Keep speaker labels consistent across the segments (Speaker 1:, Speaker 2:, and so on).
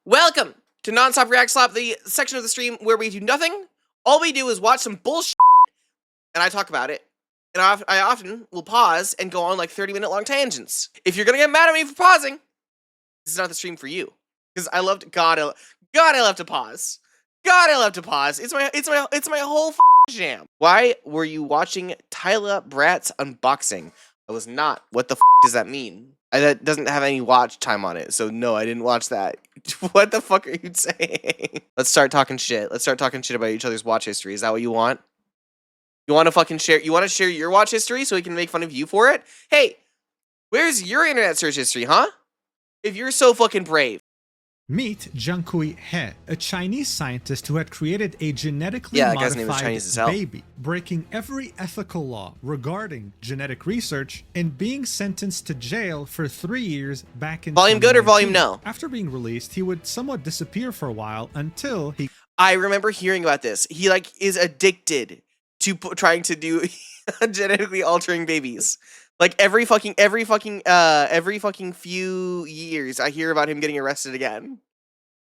Speaker 1: Welcome to Nonstop React Slap, the section of the stream where we do nothing. All we do is watch some bullshit, and I talk about it. And I often will pause and go on like 30-minute long tangents. If you're gonna get mad at me for pausing, this is not the stream for you. Because I love to, God, I love to pause. God, I love to pause. It's my whole jam. Why were you watching Tyler Brat's unboxing? I was not. What the does that mean? That doesn't have any watch time on it, so no, I didn't watch that. What the fuck are you saying? Let's start talking shit. Let's start talking shit about each other's watch history. Is that what you want? You want to fucking share? You want to share your watch history so we can make fun of you for it? Hey, where's your internet search history, huh? If you're so fucking brave.
Speaker 2: Meet Jiankui He, a Chinese scientist who had created a genetically modified baby, breaking every ethical law regarding genetic research and being sentenced to jail for 3 years back in
Speaker 1: Volume good or volume no?
Speaker 2: After being released, he would somewhat disappear for a while until he...
Speaker 1: I remember hearing about this. He like is addicted to trying to do genetically altering babies. Like every fucking few years, I hear about him getting arrested again.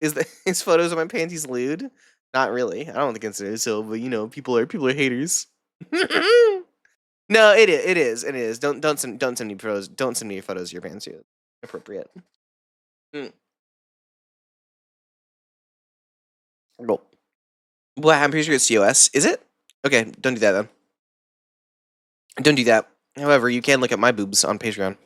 Speaker 1: Is his photos of my panties lewd? Not really. I don't consider it so, but you know, people are haters. No, it is. Don't send me photos. Don't send me your photos of your pants. Appropriate. Well, I'm pretty sure it's COS. Is it? Okay, don't do that then. Don't do that. However, you can look at my boobs on Patreon.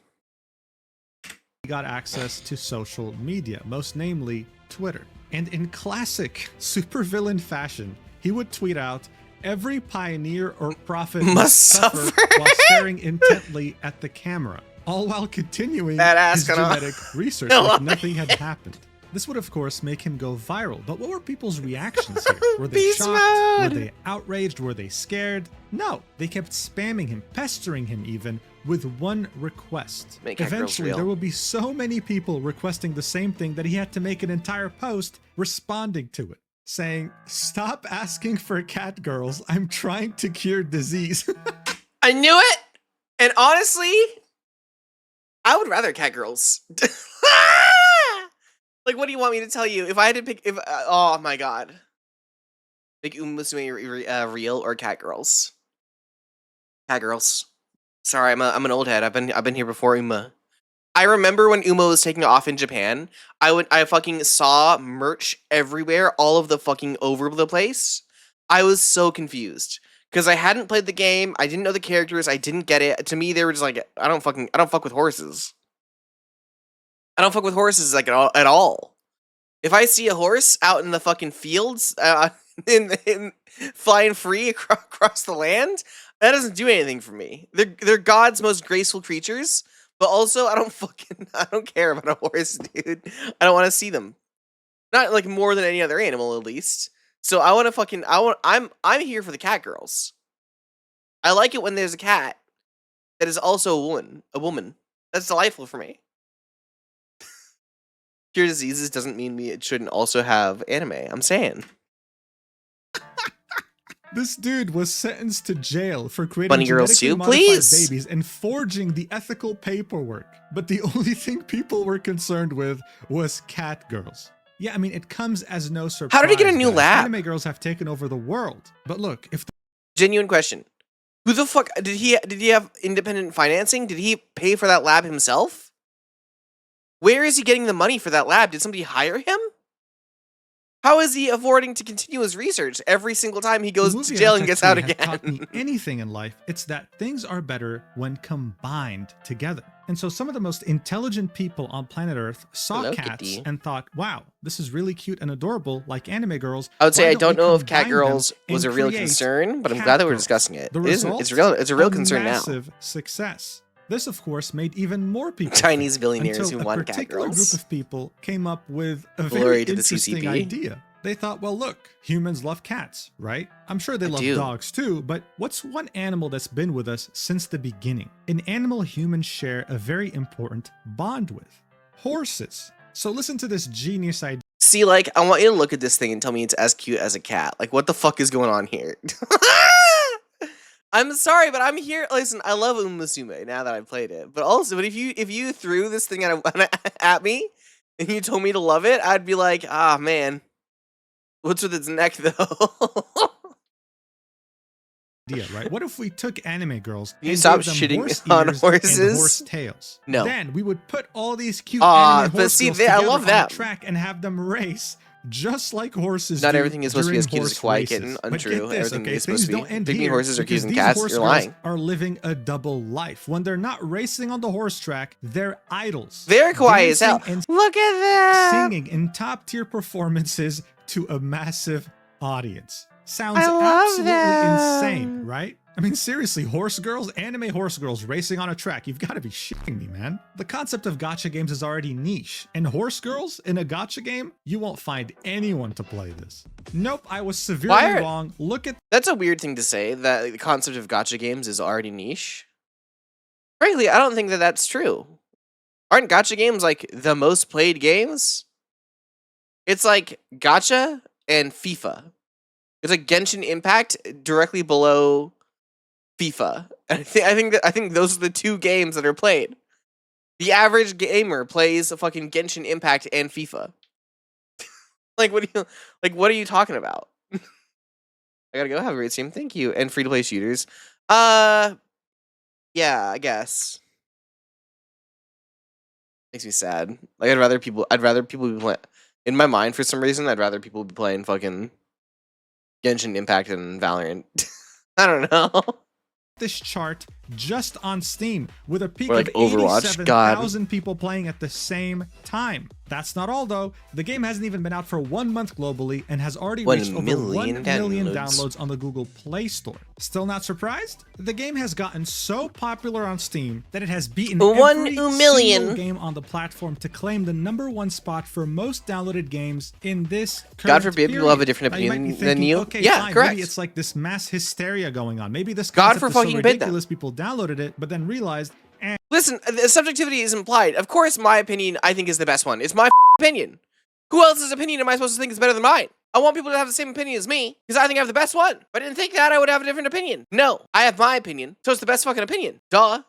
Speaker 2: He got access to social media, most namely Twitter. And in classic supervillain fashion, he would tweet out, "Every pioneer or prophet must suffer," while staring intently at the camera, all while continuing his genetic research like nothing had happened. This would, of course, make him go viral. But what were people's reactions here? Were they shocked? Were they outraged? Were they scared? No, they kept spamming him, pestering him even, with one request. Eventually, there will be so many people requesting the same thing that he had to make an entire post responding to it, saying, "Stop asking for cat girls. I'm trying to cure disease."
Speaker 1: I knew it! And honestly, I would rather cat girls. Like, what do you want me to tell you? If I had to pick, oh my god. Like, Umamusume real or cat girls? Cat girls. Sorry, I'm an old head. I've been here before Uma. I remember when Uma was taking off in Japan. I fucking saw merch everywhere, all of the fucking over the place. I was so confused because I hadn't played the game. I didn't know the characters. I didn't get it. To me, they were just like, I don't fuck with horses. I don't fuck with horses like at all. If I see a horse out in the fucking fields, in flying free across the land, that doesn't do anything for me. They're God's most graceful creatures, but also I don't care about a horse, dude. I don't want to see them. Not like more than any other animal, at least. So I'm here for the cat girls. I like it when there's a cat that is also a woman. That's delightful for me. Cure diseases doesn't mean it shouldn't also have anime. I'm saying.
Speaker 2: This dude was sentenced to jail for creating
Speaker 1: genetically modified
Speaker 2: babies and forging the ethical paperwork. But the only thing people were concerned with was cat girls. Yeah, I mean, it comes as no surprise.
Speaker 1: How did he get a new lab?
Speaker 2: Anime girls have taken over the world. But look, if
Speaker 1: genuine question. Who the fuck did he have independent financing? Did he pay for that lab himself? Where is he getting the money for that lab? Did somebody hire him? How is he affording to continue his research every single time he goes to jail and gets out again?
Speaker 2: Taught me anything in life, it's that things are better when combined together. And so some of the most intelligent people on planet Earth saw cats and thought, wow, this is really cute and adorable, like anime girls.
Speaker 1: I would say I don't know if cat girls was a real concern, but I'm glad that we're discussing it. It's a real concern now.
Speaker 2: Massive success. This, of course, made even more people
Speaker 1: Chinese billionaires who want cat girls.
Speaker 2: A particular group of people came up with a very interesting idea. They thought, well, look, humans love cats, right? I'm sure they love dogs too, but what's one animal that's been with us since the beginning? An animal humans share a very important bond with. Horses. So listen to this genius idea.
Speaker 1: See, like, I want you to look at this thing and tell me it's as cute as a cat. Like, what the fuck is going on here? I'm sorry, but I'm here. Listen, I love Umamusume now that I've played it. But if you threw this thing at me and you told me to love it, I'd be like, ah, man, what's with its neck though?
Speaker 2: Idea, right? What if we took anime girls
Speaker 1: You
Speaker 2: and
Speaker 1: stop
Speaker 2: gave them
Speaker 1: shitting
Speaker 2: horse
Speaker 1: on
Speaker 2: ears
Speaker 1: horses?
Speaker 2: and horse tails?
Speaker 1: No.
Speaker 2: Then we would put all these cute
Speaker 1: Ah,
Speaker 2: anime
Speaker 1: but
Speaker 2: horse
Speaker 1: see,
Speaker 2: girls
Speaker 1: I
Speaker 2: together
Speaker 1: love
Speaker 2: on
Speaker 1: that.
Speaker 2: a track and have them race just like horses.
Speaker 1: Not
Speaker 2: do
Speaker 1: everything is supposed to be as
Speaker 2: during
Speaker 1: cute as a
Speaker 2: horse
Speaker 1: quiet kitten.
Speaker 2: races. But
Speaker 1: Untrue.
Speaker 2: get this,
Speaker 1: Everything
Speaker 2: okay?
Speaker 1: is supposed
Speaker 2: Things
Speaker 1: to be.
Speaker 2: don't end
Speaker 1: Big mean
Speaker 2: here
Speaker 1: horses are
Speaker 2: because
Speaker 1: cute as
Speaker 2: these
Speaker 1: cats.
Speaker 2: horse
Speaker 1: You're
Speaker 2: girls
Speaker 1: lying.
Speaker 2: are living a double life. When they're not racing on the horse track, they're idols.
Speaker 1: They're quiet as hell.
Speaker 2: Dancing and
Speaker 1: Look at that.
Speaker 2: singing in top tier performances to a massive audience. Sounds
Speaker 1: I love
Speaker 2: absolutely
Speaker 1: them.
Speaker 2: insane, right? I mean, seriously, horse girls, anime horse girls racing on a track. You've got to be shitting me, man. The concept of gacha games is already niche, and horse girls in a gacha game, you won't find anyone to play this. Nope, I was severely wrong. Look at
Speaker 1: That's a weird thing to say, that the concept of gacha games is already niche. Frankly, I don't think that that's true. Aren't gacha games like the most played games? It's like gacha and FIFA. It's like Genshin Impact directly below FIFA. And I think those are the two games that are played. The average gamer plays a fucking Genshin Impact and FIFA. What are you talking about? I gotta go. Have a great stream. Thank you. And free to play shooters. Yeah, I guess. Makes me sad. Like I'd rather people be playing. In my mind, for some reason, I'd rather people be playing fucking Genshin Impact and Valorant. I don't know.
Speaker 2: this chart just on Steam with a peak
Speaker 1: Or like
Speaker 2: of
Speaker 1: Overwatch,
Speaker 2: 87,000 people playing at the same time. That's not all though. The game hasn't even been out for 1 month globally and has already reached over 1 million downloads on the Google Play Store. Still not surprised? The game has gotten so popular on Steam that it has beaten every single game on the platform to claim the #1 spot for most downloaded games in this current
Speaker 1: God forbid
Speaker 2: period.
Speaker 1: people have a different
Speaker 2: Now, you might be
Speaker 1: opinion
Speaker 2: thinking,
Speaker 1: than you.
Speaker 2: Okay,
Speaker 1: Yeah,
Speaker 2: fine,
Speaker 1: correct.
Speaker 2: maybe it's like this mass hysteria going on. Maybe this
Speaker 1: God
Speaker 2: concept is so
Speaker 1: forbid them.
Speaker 2: ridiculous people downloaded it, but then realized,
Speaker 1: Listen, the subjectivity is implied. Of course, my opinion, I think, is the best one. It's my opinion. Who else's opinion am I supposed to think is better than mine? I want people to have the same opinion as me, because I think I have the best one. If I didn't think that, I would have a different opinion. No, I have my opinion, so it's the best fucking opinion. Duh.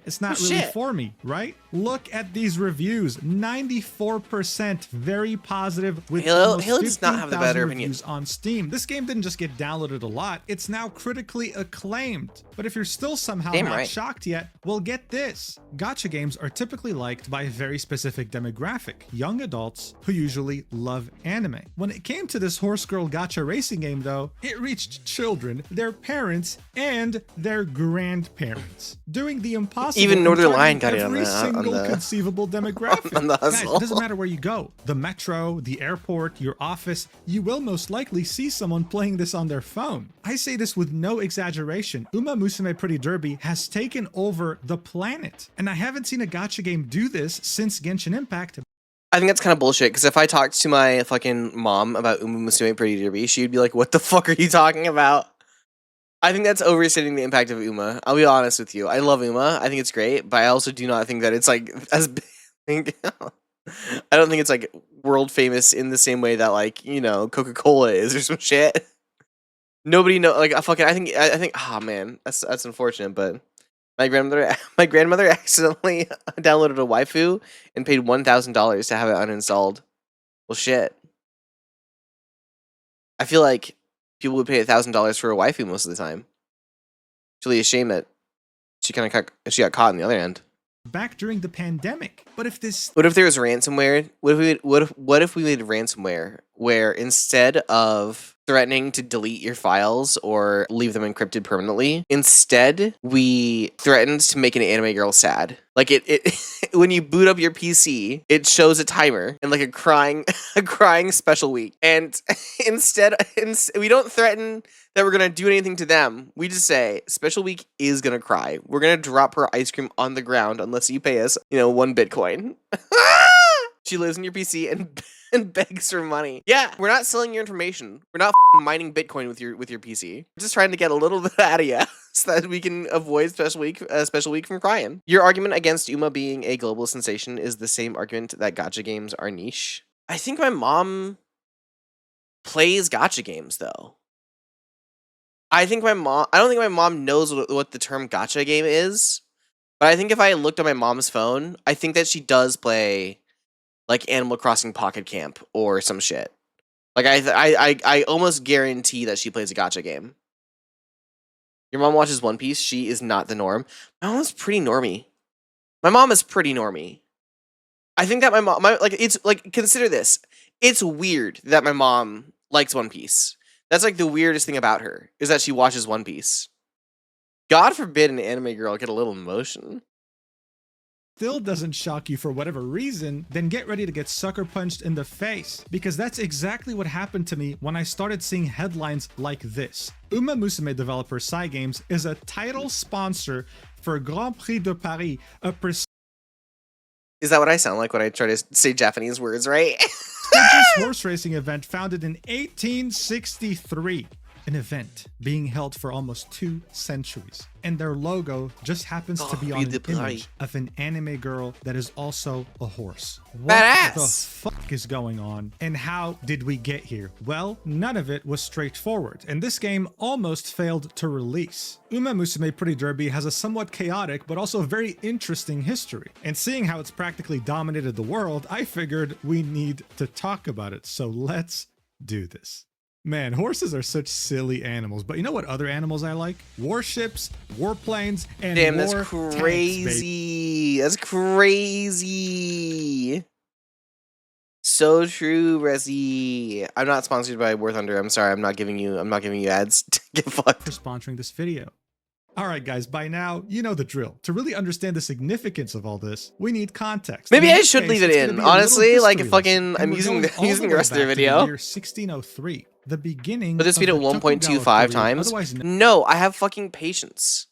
Speaker 2: it's not really for me, right? Look at these reviews. 94% very positive with
Speaker 1: Halo does not have the better
Speaker 2: reviews on Steam. This game didn't just get downloaded a lot, it's now critically acclaimed. But if you're still somehow not shocked yet, well, get this. Gacha games are typically liked by a very specific demographic, young adults who usually love anime. When it came to this horse girl gacha racing game though, it reached children, their parents, and their grandparents, doing the impossible.
Speaker 1: Even Northern Lion got it on
Speaker 2: every
Speaker 1: the
Speaker 2: single conceivable demographic.
Speaker 1: on the
Speaker 2: Guys,
Speaker 1: hustle.
Speaker 2: it doesn't matter where you go. The metro, the airport, your office, you will most likely see someone playing this on their phone. I say this with no exaggeration. Umamusume Pretty Derby has taken over the planet. And I haven't seen a gacha game do this since Genshin Impact.
Speaker 1: I think that's kind of bullshit, because if I talked to my fucking mom about Umamusume Pretty Derby, she'd be like, what the fuck are you talking about? I think that's overstating the impact of Uma. I'll be honest with you. I love Uma. I think it's great, but I also do not think that it's like as big. I don't think it's like world famous in the same way that, like, you know, Coca-Cola is or some shit. Nobody know, like, I think oh man, that's unfortunate, but my grandmother accidentally downloaded a waifu and paid $1,000 to have it uninstalled. Well, shit. I feel like people would pay $1,000 for a waifu most of the time. It's really a shame that she got caught on the other end.
Speaker 2: Back during the pandemic. But if this
Speaker 1: What if there was ransomware? What if we made ransomware where instead of threatening to delete your files or leave them encrypted permanently, instead we threatened to make an anime girl sad? Like it when you boot up your PC, it shows a timer and like a crying special week. And instead we don't threaten that we're gonna do anything to them. We just say special week is gonna cry. We're gonna drop her ice cream on the ground unless you pay us, 1 Bitcoin. She lives in your PC and begs for money. Yeah, we're not selling your information. We're not mining Bitcoin with your PC. We're just trying to get a little bit out of you so that we can avoid special week from crying. Your argument against Uma being a global sensation is the same argument that gacha games are niche. I think my mom plays gacha games though. I don't think my mom knows what the term gacha game is. But I think if I looked on my mom's phone, I think that she does play like Animal Crossing Pocket Camp or some shit. Like I almost guarantee that she plays a gacha game. Your mom watches One Piece. She is not the norm. My mom's pretty normy. My mom is pretty normy. I think that my mom, it's like, consider this. It's weird that my mom likes One Piece. That's like the weirdest thing about her is that she watches One Piece. God forbid an anime girl get a little emotion.
Speaker 2: Still doesn't shock you for whatever reason, then get ready to get sucker punched in the face. Because that's exactly what happened to me when I started seeing headlines like this. Umamusume developer Cygames is a title sponsor for Grand Prix de Paris, a
Speaker 1: Is that what I sound like when I try to say Japanese words, right?
Speaker 2: prestigious horse racing event founded in 1863. An event being held for almost 2 centuries. And their logo just happens to be on an image of an anime girl that is also a horse. What the fuck is going on? And how did we get here? Well, none of it was straightforward, and this game almost failed to release. Umamusume Pretty Derby has a somewhat chaotic but also very interesting history. And seeing how it's practically dominated the world, I figured we need to talk about it. So let's do this. Man, horses are such silly animals, but you know what other animals I like? Warships, warplanes, and
Speaker 1: damn,
Speaker 2: war
Speaker 1: that's crazy. That's crazy. So true, Resi. I'm not sponsored by War Thunder. I'm sorry. I'm not giving you ads. Get fucked.
Speaker 2: For sponsoring this video. Alright guys, by now, you know the drill. To really understand the significance of all this, we need context.
Speaker 1: Maybe I should leave it in. Honestly, like fucking I'm using the rest of the video.
Speaker 2: Year 1603. The beginning.
Speaker 1: Put this speed at 1.25 times. No, I have fucking patience.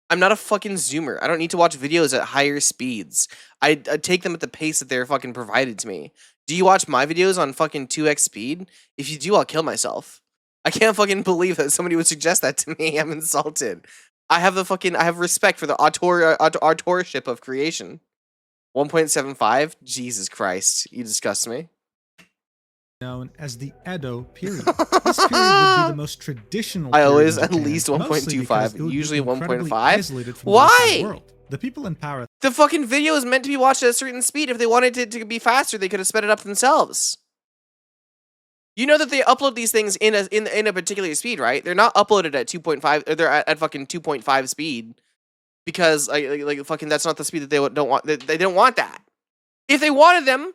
Speaker 1: I'm not a fucking zoomer. I don't need to watch videos at higher speeds. I take them at the pace that they're fucking provided to me. Do you watch my videos on fucking 2x speed? If you do, I'll kill myself. I can't fucking believe that somebody would suggest that to me. I'm insulted. I have respect for the authorship of creation. 1.75? Jesus Christ. You disgust me.
Speaker 2: Known as the Edo period. This period would be the most traditional.
Speaker 1: I always at least 1.25, usually 1.5. Why?
Speaker 2: The people in power.
Speaker 1: The fucking video is meant to be watched at a certain speed. If they wanted it to be faster, they could have sped it up themselves. You know that they upload these things in a particular speed, right? They're not uploaded at 2.5. They're at fucking 2.5 speed because like fucking that's not the speed that they don't want. They don't want that. If they wanted them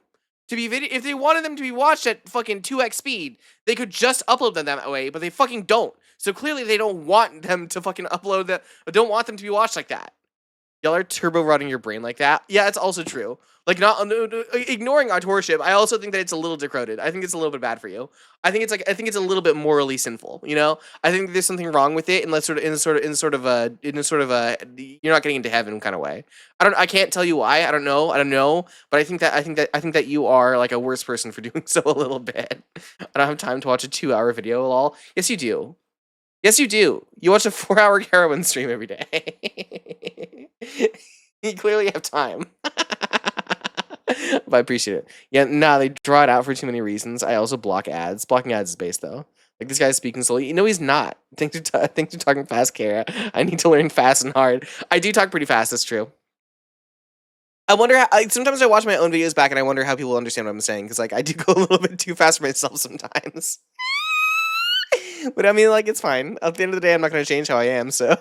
Speaker 1: to be if they wanted them to be watched at fucking 2x speed, they could just upload them that way, but they fucking don't. So clearly they don't want them to fucking upload that, or don't want them to be watched like that. Y'all are turbo running your brain like that. Yeah, it's also true. Like, not ignoring authorship, I also think that it's a little decrepit. I think it's a little bit bad for you. I think it's a little bit morally sinful. You know, I think there's something wrong with it, unless in a sort of a you're not getting into heaven kind of way. I can't tell you why. I don't know. But I think that you are like a worse person for doing so a little bit. I don't have time to watch a 2-hour video. Lol. Yes, you do. Yes, you do. You watch a 4-hour CaraBun stream every day. You clearly have time. But I appreciate it. Yeah, nah, they draw it out for too many reasons. I also block ads. Blocking ads is base, though. Like, this guy's speaking slowly. You know he's not. Thanks for talking fast, Kara. I need to learn fast and hard. I do talk pretty fast, that's true. I wonder how, sometimes I watch my own videos back and I wonder how people understand what I'm saying, because, like, I do go a little bit too fast for myself sometimes. But, I mean, like, it's fine. At the end of the day, I'm not going to change how I am, so...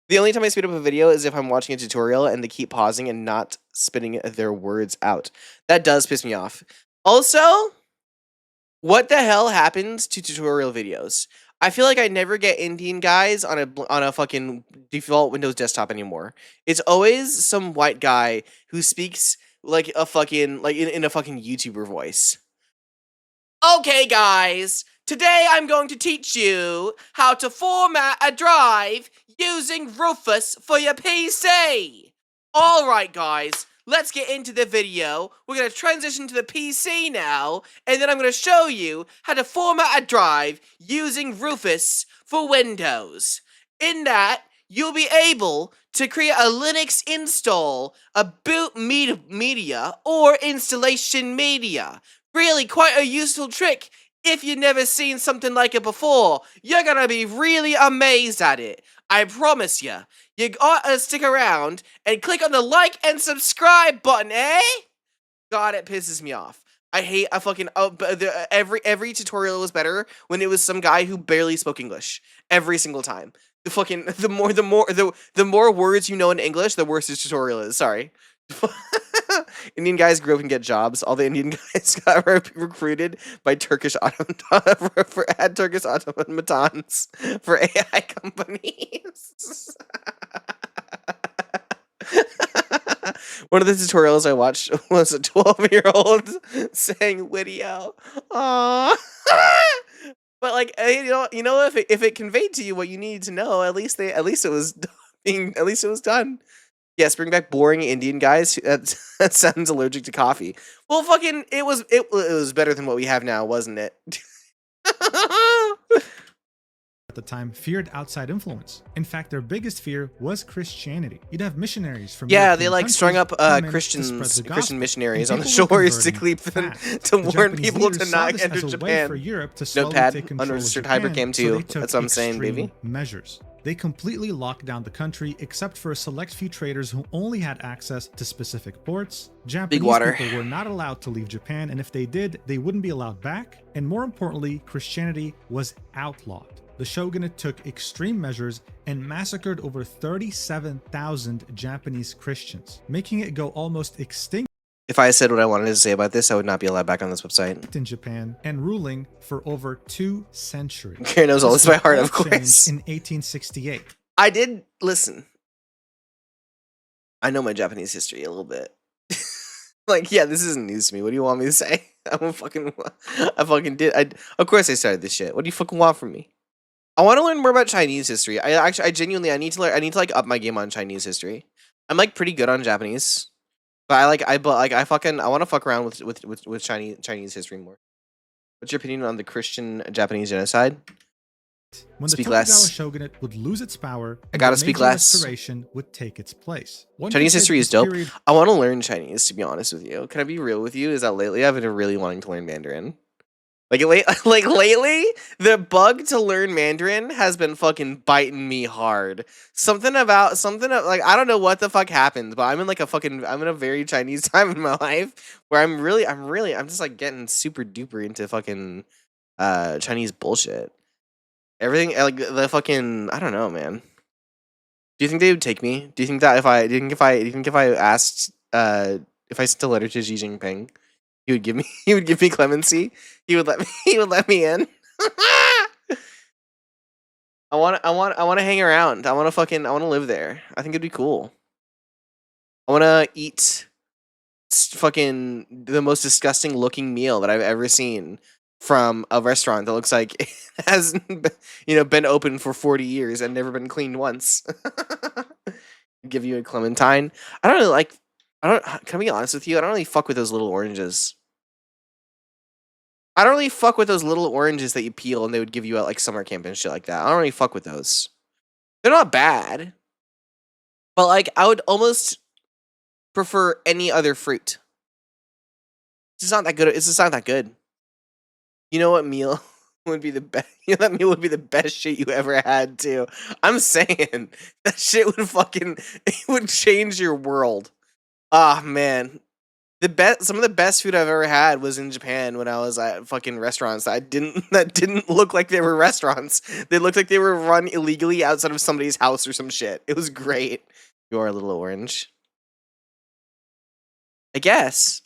Speaker 1: The only time I speed up a video is if I'm watching a tutorial and they keep pausing and not spitting their words out. That does piss me off. Also, what the hell happens to tutorial videos? I feel like I never get Indian guys on a fucking default Windows desktop anymore. It's always some white guy who speaks like a fucking in a fucking YouTuber voice. Okay, guys. Today I'm going to teach you how to format a drive using Rufus for your PC. Alright guys, let's get into the video. We're going to transition to the PC now, and then I'm going to show you how to format a drive using Rufus for Windows. In that, you'll be able to create a Linux install, a boot media, or installation media. Really quite a useful trick If you've never seen something like it before, you're gonna be really amazed at it. I promise you. You gotta stick around and click on the like and subscribe button, eh? God, it pisses me off. I fucking every tutorial was better when it was some guy who barely spoke English every single time. The more words you know in English, the worse this tutorial is. Sorry. Indian guys grow up and get jobs. All the Indian guys got recruited by Turkish Turkish automatons for AI companies. One of the tutorials I watched was a 12-year-old saying "video." Aww. But like, if it conveyed to you what you needed to know, at least it was done. Yes, bring back boring Indian guys that sounds allergic to coffee. Well, fucking, it was better than what we have now, wasn't it?
Speaker 2: At the time feared outside influence. In fact, their biggest fear was Christianity. You'd have missionaries from
Speaker 1: they like strung up Christian missionaries on the shores to keep them to warn people to not enter Japan.
Speaker 2: For Europe to
Speaker 1: Notepad unregistered Hypercam 2. That's what I'm saying, baby.
Speaker 2: Measures. They completely locked down the country except for a select few traders who only had access to specific ports. Japanese people were not allowed to leave Japan, and if they did, they wouldn't be allowed back. And more importantly, Christianity was outlawed. The shogunate took extreme measures and massacred over 37,000 Japanese Christians, making it go almost extinct.
Speaker 1: If I said what I wanted to say about this, I would not be allowed back on this website.
Speaker 2: In Japan and ruling for over 2 centuries.
Speaker 1: Karen knows all this by heart, of course.
Speaker 2: In 1868.
Speaker 1: I did listen. I know my Japanese history a little bit. Like, yeah, this isn't news to me. What do you want me to say? I fucking did. Of course I started this shit. What do you fucking want from me? I want to learn more about Chinese history. I genuinely need to learn. I need to like up my game on Chinese history. I'm like pretty good on Japanese, but I want to fuck around with Chinese history more. What's your opinion on the Christian Japanese genocide?
Speaker 2: When
Speaker 1: Speak
Speaker 2: the Tokugawa
Speaker 1: less.
Speaker 2: shogunate would lose its power,
Speaker 1: I gotta speak less.
Speaker 2: Restoration would take its place.
Speaker 1: Chinese history is dope. I want to learn Chinese, to be honest with you. Can I be real with you? Is that lately I've been really wanting to learn Mandarin. Like lately, the bug to learn Mandarin has been fucking biting me hard. Something like I don't know what the fuck happened, but I'm in a very Chinese time in my life where I'm just like getting super duper into fucking Chinese bullshit. Everything like the fucking, I don't know, man. Do you think they would take me? Do you think that if I asked if I sent a letter to Xi Jinping, he would give me clemency? He would let me in. I want to hang around. I want to live there. I think it'd be cool. I want to eat fucking the most disgusting looking meal that I've ever seen from a restaurant that looks like it hasn't been open for 40 years and never been cleaned once. Give you a clementine. Can I be honest with you? I don't really fuck with those little oranges. I don't really fuck with those little oranges that you peel and they would give you at like summer camp and shit like that. I don't really fuck with those. They're not bad. But like I would almost prefer any other fruit. It's just not that good. It's just not that good. You know what meal would be the best? You know that meal would be the best shit you ever had too. I'm saying that shit it would change your world. Ah man, some of the best food I've ever had was in Japan when I was at fucking restaurants that didn't look like they were restaurants. They looked like they were run illegally outside of somebody's house or some shit. It was great. You're a little orange, I guess.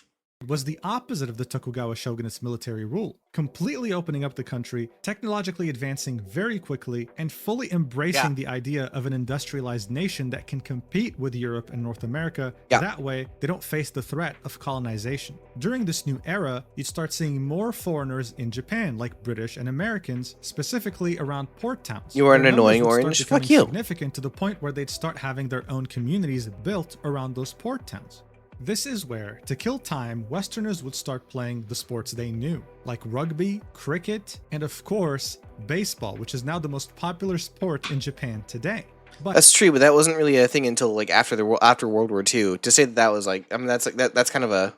Speaker 2: Was the opposite of the Tokugawa shogunate's military rule, completely opening up the country, technologically advancing very quickly, and fully embracing the idea of an industrialized nation that can compete with Europe and North America. That way, they don't face the threat of colonization. During this new era, you'd start seeing more foreigners in Japan, like British and Americans, specifically around port towns.
Speaker 1: You are an annoying orange. Fuck you.
Speaker 2: Significant to the point where they'd start having their own communities built around those port towns. This is where, to kill time, Westerners would start playing the sports they knew, like rugby, cricket, and of course, baseball, which is now the most popular sport in Japan today. But
Speaker 1: that's true, but that wasn't really a thing until like after World War II. To say that was like, I mean, that's kind of a,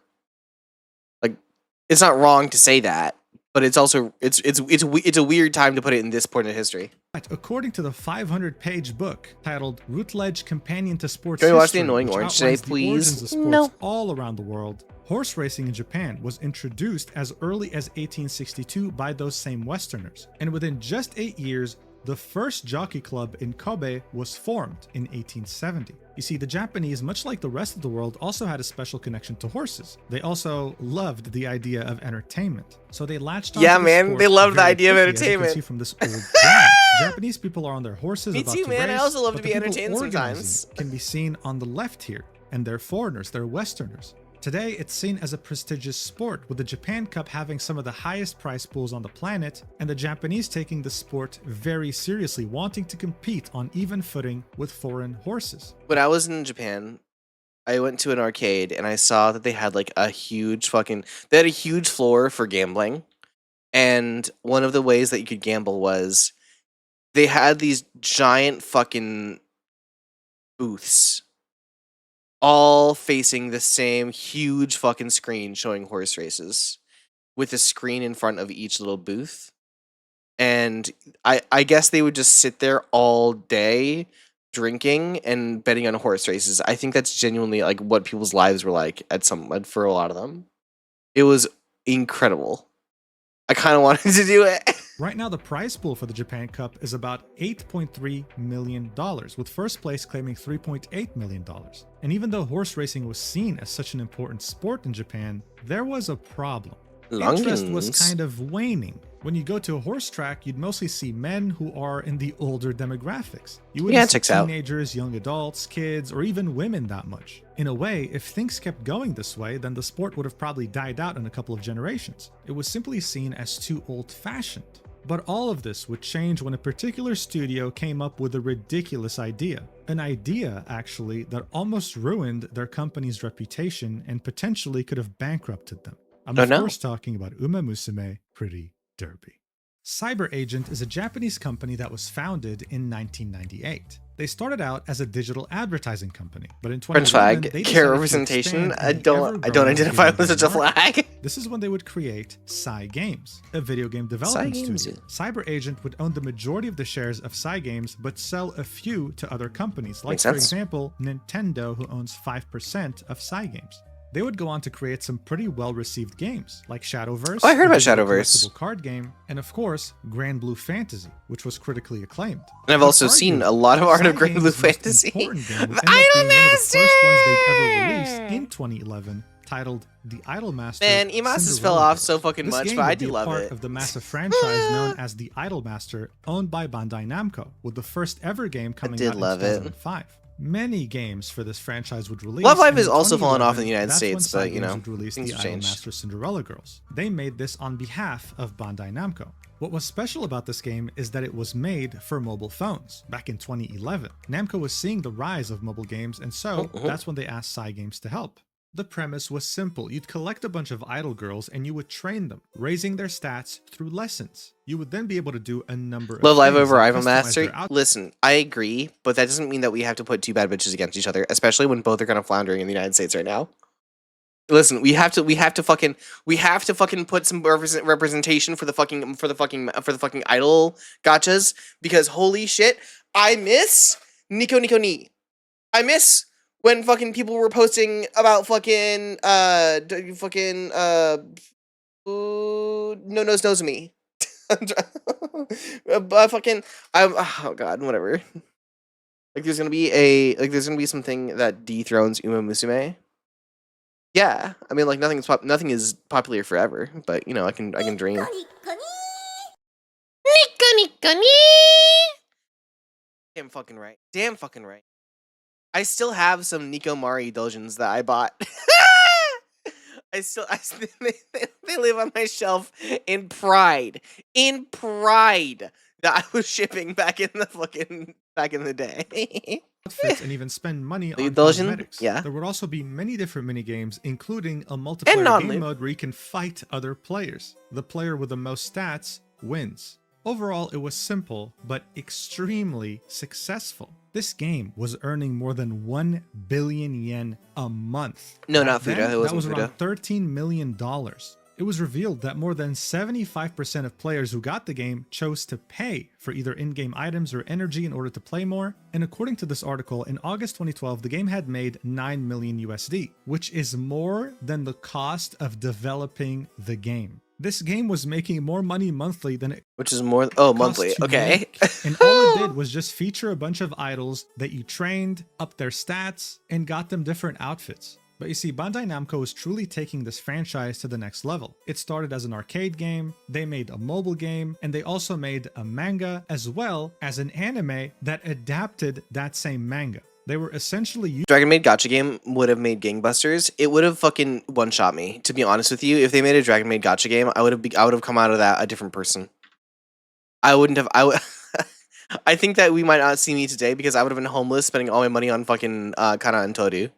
Speaker 1: like, it's not wrong to say that, but it's also it's a weird time to put it in this point of history.
Speaker 2: But according to the 500-page book titled Routledge Companion to Sports
Speaker 1: Can we watch The
Speaker 2: History,
Speaker 1: Annoying
Speaker 2: which
Speaker 1: Orange today,
Speaker 2: outlines the origins of
Speaker 1: please?
Speaker 2: sports
Speaker 1: No.
Speaker 2: all around the world, horse racing in Japan was introduced as early as 1862 by those same Westerners, and within just 8 years, the first jockey club in Kobe was formed in 1870. You see, the Japanese, much like the rest of the world, also had a special connection to horses. They also loved the idea of entertainment. So they latched on
Speaker 1: Yeah,
Speaker 2: to the
Speaker 1: man,
Speaker 2: sport
Speaker 1: they love the
Speaker 2: very
Speaker 1: idea of
Speaker 2: quickly, as you can
Speaker 1: entertainment.
Speaker 2: see from this old drawing. Japanese people are on their horses
Speaker 1: Me
Speaker 2: about
Speaker 1: too,
Speaker 2: to
Speaker 1: man. I
Speaker 2: race,
Speaker 1: also love
Speaker 2: but
Speaker 1: to
Speaker 2: the
Speaker 1: be
Speaker 2: people
Speaker 1: entertained
Speaker 2: organizing
Speaker 1: sometimes.
Speaker 2: it can be seen on the left here, and they're foreigners, they're Westerners. Today, it's seen as a prestigious sport, with the Japan Cup having some of the highest prize pools on the planet, and the Japanese taking the sport very seriously, wanting to compete on even footing with foreign horses.
Speaker 1: When I was in Japan, I went to an arcade and I saw that they had like a huge they had a huge floor for gambling. And one of the ways that you could gamble was they had these giant fucking booths all facing the same huge fucking screen showing horse races with a screen in front of each little booth. And I guess they would just sit there all day drinking and betting on horse races. I think that's genuinely like what people's lives were like for a lot of them. It was incredible. I kind of wanted to do it.
Speaker 2: Right now, the prize pool for the Japan Cup is about $8.3 million, with first place claiming $3.8 million. And even though horse racing was seen as such an important sport in Japan, there was a problem. Interest was kind of waning. When you go to a horse track, you'd mostly see men who are in the older demographics. You wouldn't see teenagers, young adults, kids, or even women that much. In a way, if things kept going this way, then the sport would have probably died out in a couple of generations. It was simply seen as too old-fashioned. But all of this would change when a particular studio came up with a ridiculous idea. An idea, actually, that almost ruined their company's reputation and potentially could have bankrupted them. I'm of course talking about Umamusume Pretty Derby. Cyber Agent is a Japanese company that was founded in 1998. They started out as a digital advertising company, but in 2011 they decided
Speaker 1: care representation. I don't identify with such a flag.
Speaker 2: This is when they would create Cygames, a video game development studio. Cyber Agent would own the majority of the shares of Cygames, but sell a few to other companies, like for example, Nintendo, who owns 5% of Cygames. They would go on to create some pretty well-received games, like Shadowverse.
Speaker 1: Oh, I heard about Shadowverse.
Speaker 2: A card game, and of course, Grand Blue Fantasy, which was critically acclaimed.
Speaker 1: And I've also seen a lot of art of Grand Blue Fantasy.
Speaker 2: The Idol Master! One of the first ones they'd ever released in 2011, titled The Idol Master.
Speaker 1: Man, Imasa's fell off so fucking much, but I do love it.
Speaker 2: This game would be part of the massive franchise known as The Idol Master, owned by Bandai Namco, with the first ever game coming out in 2005. Many games for this franchise would release.
Speaker 1: Love Live has also fallen off in the United States, but you know,
Speaker 2: would release the Idol Master Cinderella Girls. They made this on behalf of Bandai Namco. What was special about this game is that it was made for mobile phones. Back in 2011, Namco was seeing the rise of mobile games, and so that's when they asked Cygames to help. The premise was simple. You'd collect a bunch of idol girls and you would train them, raising their stats through lessons. You would then be able to do a number of
Speaker 1: Love Live
Speaker 2: things
Speaker 1: over
Speaker 2: like
Speaker 1: Idol Master. Listen, I agree, but that doesn't mean that we have to put two bad bitches against each other, especially when both are kind of floundering in the United States right now. Listen, we have to fucking put some representation for the fucking idol gotchas, because holy shit, I miss Nico Nico Ni. I miss when fucking people were posting about fucking no nose knows me. Oh god, whatever. Like there's gonna be something that dethrones Umamusume. Yeah, I mean like nothing is popular forever, but you know I can dream. Nico Nico Ni. Damn fucking right. Damn fucking right. I still have some Nico Mari doujins that I bought. They live on my shelf in pride. In pride that I was shipping back in the day.
Speaker 2: Outfits and even spend money on
Speaker 1: cosmetics.
Speaker 2: Yeah. There would also be many different mini games, including a multiplayer game mode where you can fight other players. The player with the most stats wins. Overall, it was simple, but extremely successful. This game was earning more than 1 billion yen a month.
Speaker 1: No, not Fuda. It wasn't
Speaker 2: That was
Speaker 1: Fuda.
Speaker 2: around $13 million. it was revealed that more than 75% of players who got the game chose to pay for either in-game items or energy in order to play more. And according to this article, in August 2012, the game had made 9 million USD, which is more than the cost of developing the game. This game was making more money monthly than it
Speaker 1: Which is more, oh,
Speaker 2: cost
Speaker 1: monthly,
Speaker 2: to
Speaker 1: okay.
Speaker 2: make. And all it did was just feature a bunch of idols that you trained, up their stats, and got them different outfits. But you see, Bandai Namco is truly taking this franchise to the next level. It started as an arcade game, they made a mobile game, and they also made a manga as well as an anime that adapted that same manga. They were essentially
Speaker 1: Dragon Maid Gacha game would have made gangbusters. It would have fucking one-shot me, to be honest with you. If they made a Dragon Maid Gacha game, I would have come out of that a different person. I wouldn't have. I would. I think that we might not see me today because I would have been homeless, spending all my money on fucking Kana and Toru,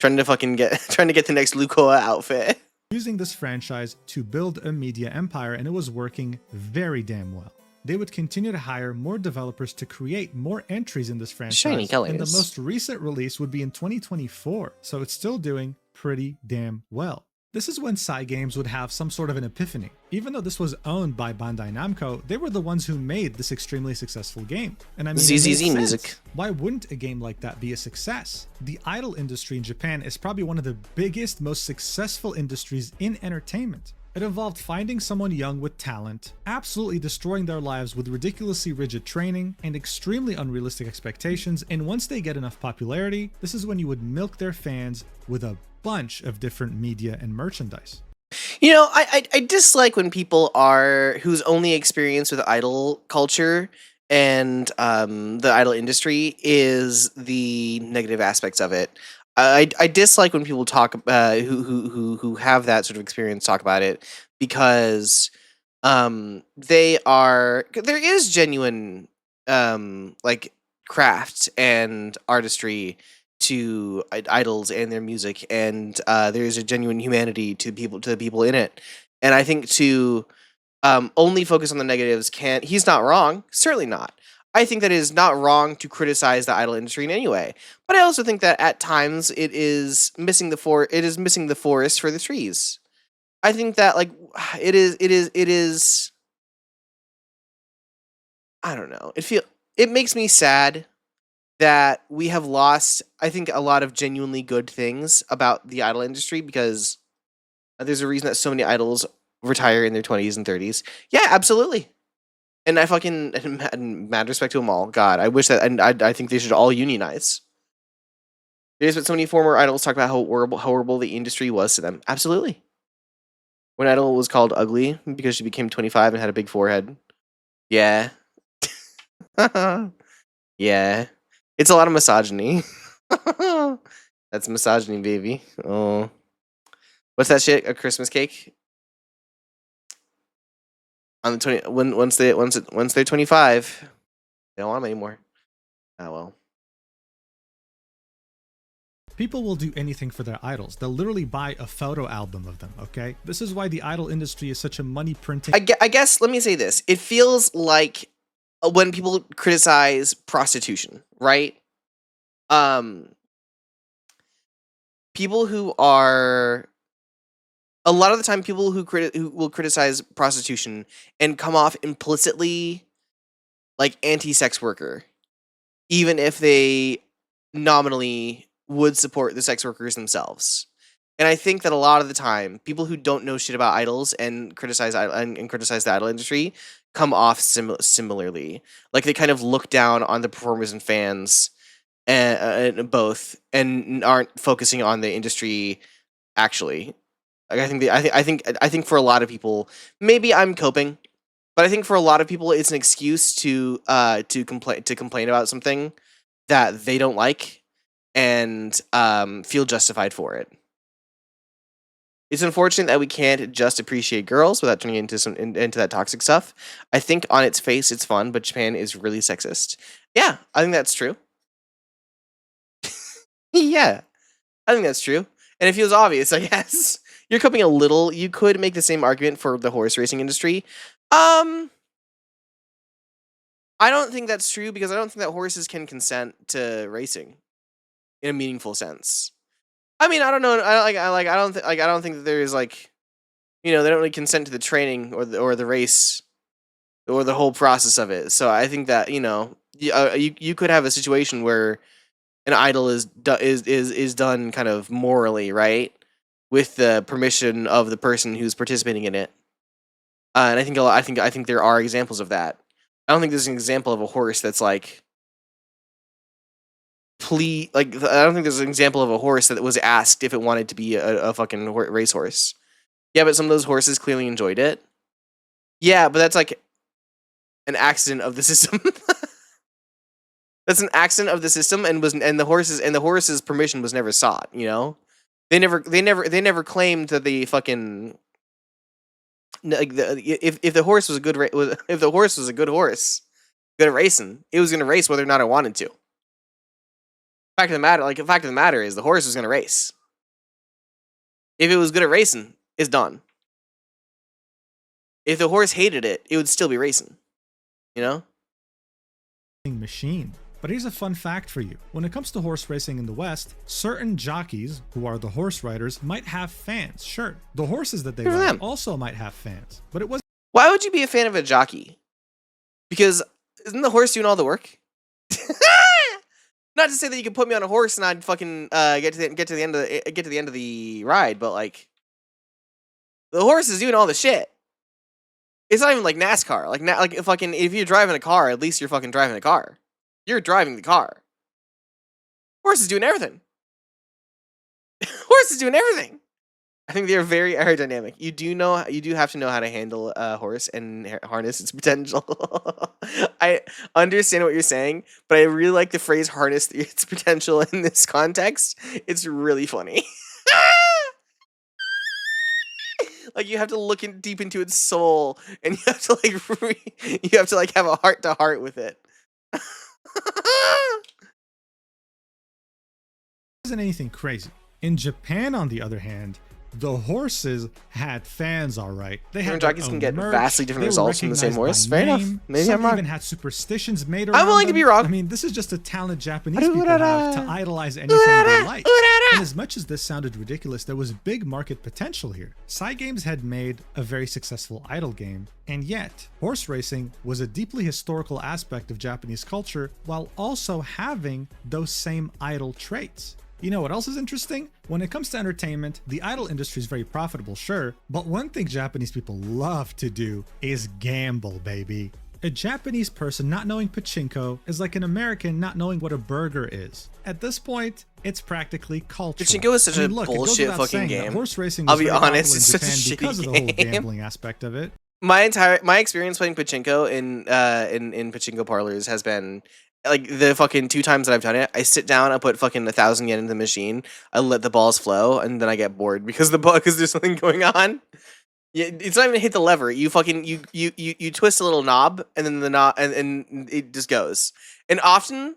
Speaker 1: trying to get the next Lukoa outfit.
Speaker 2: using this franchise to build a media empire, and it was working very damn well. They would continue to hire more developers to create more entries in this franchise.
Speaker 1: Shiny colors.
Speaker 2: And the most recent release would be in 2024, so it's still doing pretty damn well. This is when Cygames would have some sort of an epiphany. Even though this was owned by Bandai Namco, they were the ones who made this extremely successful game. And I mean,
Speaker 1: ZZZ music.
Speaker 2: Why wouldn't a game like that be a success? The idol industry in Japan is probably one of the biggest, most successful industries in entertainment. It involved finding someone young with talent, absolutely destroying their lives with ridiculously rigid training and extremely unrealistic expectations, and once they get enough popularity, this is when you would milk their fans with a bunch of different media and merchandise.
Speaker 1: You know, I dislike when people are whose only experience with idol culture and the idol industry is the negative aspects of it. I dislike when people talk who have that sort of experience talk about it because there is genuine like craft and artistry to idols and their music, and there is a genuine humanity to the people in it. And I think to only focus on the negatives he's not wrong, certainly not. I think that it is not wrong to criticize the idol industry in any way, but I also think that at times it is missing the forest for the trees. I think that like it is I don't know. It makes me sad that we have lost, I think, a lot of genuinely good things about the idol industry because there's a reason that so many idols retire in their 20s and 30s. Yeah, absolutely. And I fucking mad respect to them all. God, I wish that, and I think they should all unionize. There's been so many former idols talk about how horrible the industry was to them. Absolutely. When Idol was called ugly because she became 25 and had a big forehead. Yeah. Yeah. It's a lot of misogyny. That's misogyny, baby. Oh. What's that shit? A Christmas cake? On the 20 once they're 25, they don't want them anymore. Oh well.
Speaker 2: People will do anything for their idols. They'll literally buy a photo album of them, okay? This is why the idol industry is such a money printing.
Speaker 1: I guess, let me say this. It feels like when people criticize prostitution, right? People who are a lot of the time people who will criticize prostitution and come off implicitly like anti-sex worker, even if they nominally would support the sex workers themselves. And I think that a lot of the time, people who don't know shit about idols and criticize the idol industry come off similarly. Like they kind of look down on the performers and fans, and both, and aren't focusing on the industry actually. Like I think for a lot of people, maybe I'm coping, but I think for a lot of people, it's an excuse to complain about something that they don't like and feel justified for it. It's unfortunate that we can't just appreciate girls without turning into into that toxic stuff. I think on its face, it's fun, but Japan is really sexist. Yeah, I think that's true. Yeah, I think that's true, and it feels obvious, I guess. You're coping a little. You could make the same argument for the horse racing industry. I don't think that's true because I don't think that horses can consent to racing in a meaningful sense. I mean, I don't know. I don't think that there is like, they don't really consent to the training or the race or the whole process of it. So I think that you could have a situation where an idol is done kind of morally, right, with the permission of the person who's participating in it. And I think there are examples of that. I don't think there's an example of a horse that's like I don't think there's an example of a horse that was asked if it wanted to be a fucking racehorse. Yeah, but some of those horses clearly enjoyed it. Yeah, but that's like an accident of the system. That's an accident of the system, and the horse's permission was never sought. They never claimed that the fucking if the horse was a good if the horse was a good horse, good at racing, it was gonna race whether or not it wanted to. Fact of the matter is the horse was gonna race. If it was good at racing, it's done. If the horse hated it, it would still be racing.
Speaker 2: Machine. But here's a fun fact for you. When it comes to horse racing in the West, certain jockeys, who are the horse riders, might have fans. Sure, the horses that they ride also might have fans, but it was.
Speaker 1: Why would you be a fan of a jockey? Because isn't the horse doing all the work? Not to say that you can put me on a horse and I'd fucking get to the end of the ride, but like the horse is doing all the shit. It's not even like NASCAR. If you're driving a car, at least you're fucking driving a car. You're driving the car. Horse is doing everything. Horse is doing everything. I think they're very aerodynamic. You do have to know how to handle a horse and harness its potential. I understand what you're saying, but I really like the phrase "harness its potential" in this context. It's really funny. Like you have to look deep into its soul, and you have to have a heart to heart with it.
Speaker 2: Wasn't anything crazy. In Japan, on the other hand, the horses had fans, all right. They had
Speaker 1: jockeys can get
Speaker 2: merch,
Speaker 1: vastly different results from the same horse. Fair enough. Maybe
Speaker 2: Some
Speaker 1: I'm wrong.
Speaker 2: even had superstitions made around
Speaker 1: I'm willing to be wrong.
Speaker 2: I mean, this is just a talent Japanese people have to idolize anything they like. And as much as this sounded ridiculous, there was big market potential here. Cygames had made a very successful idol game, and yet horse racing was a deeply historical aspect of Japanese culture while also having those same idol traits. You know what else is interesting? When it comes to entertainment, the idol industry is very profitable, sure, but one thing Japanese people love to do is gamble, baby. A Japanese person not knowing pachinko is like an American not knowing what a burger is. At this point, it's practically cultural.
Speaker 1: Pachinko is such a bullshit fucking game.
Speaker 2: Horse racing
Speaker 1: I'll be honest, it's such a
Speaker 2: shitty because
Speaker 1: shitty
Speaker 2: of the whole
Speaker 1: game.
Speaker 2: gambling aspect of it.
Speaker 1: My experience playing pachinko in pachinko parlors has been like the fucking 2 times that I've done it. I sit down, I put fucking 1,000 yen into the machine, I let the balls flow, and then I get bored because there's something going on. Yeah, it's not even hit the lever. You fucking you twist a little knob, and then the knob and it just goes. And often,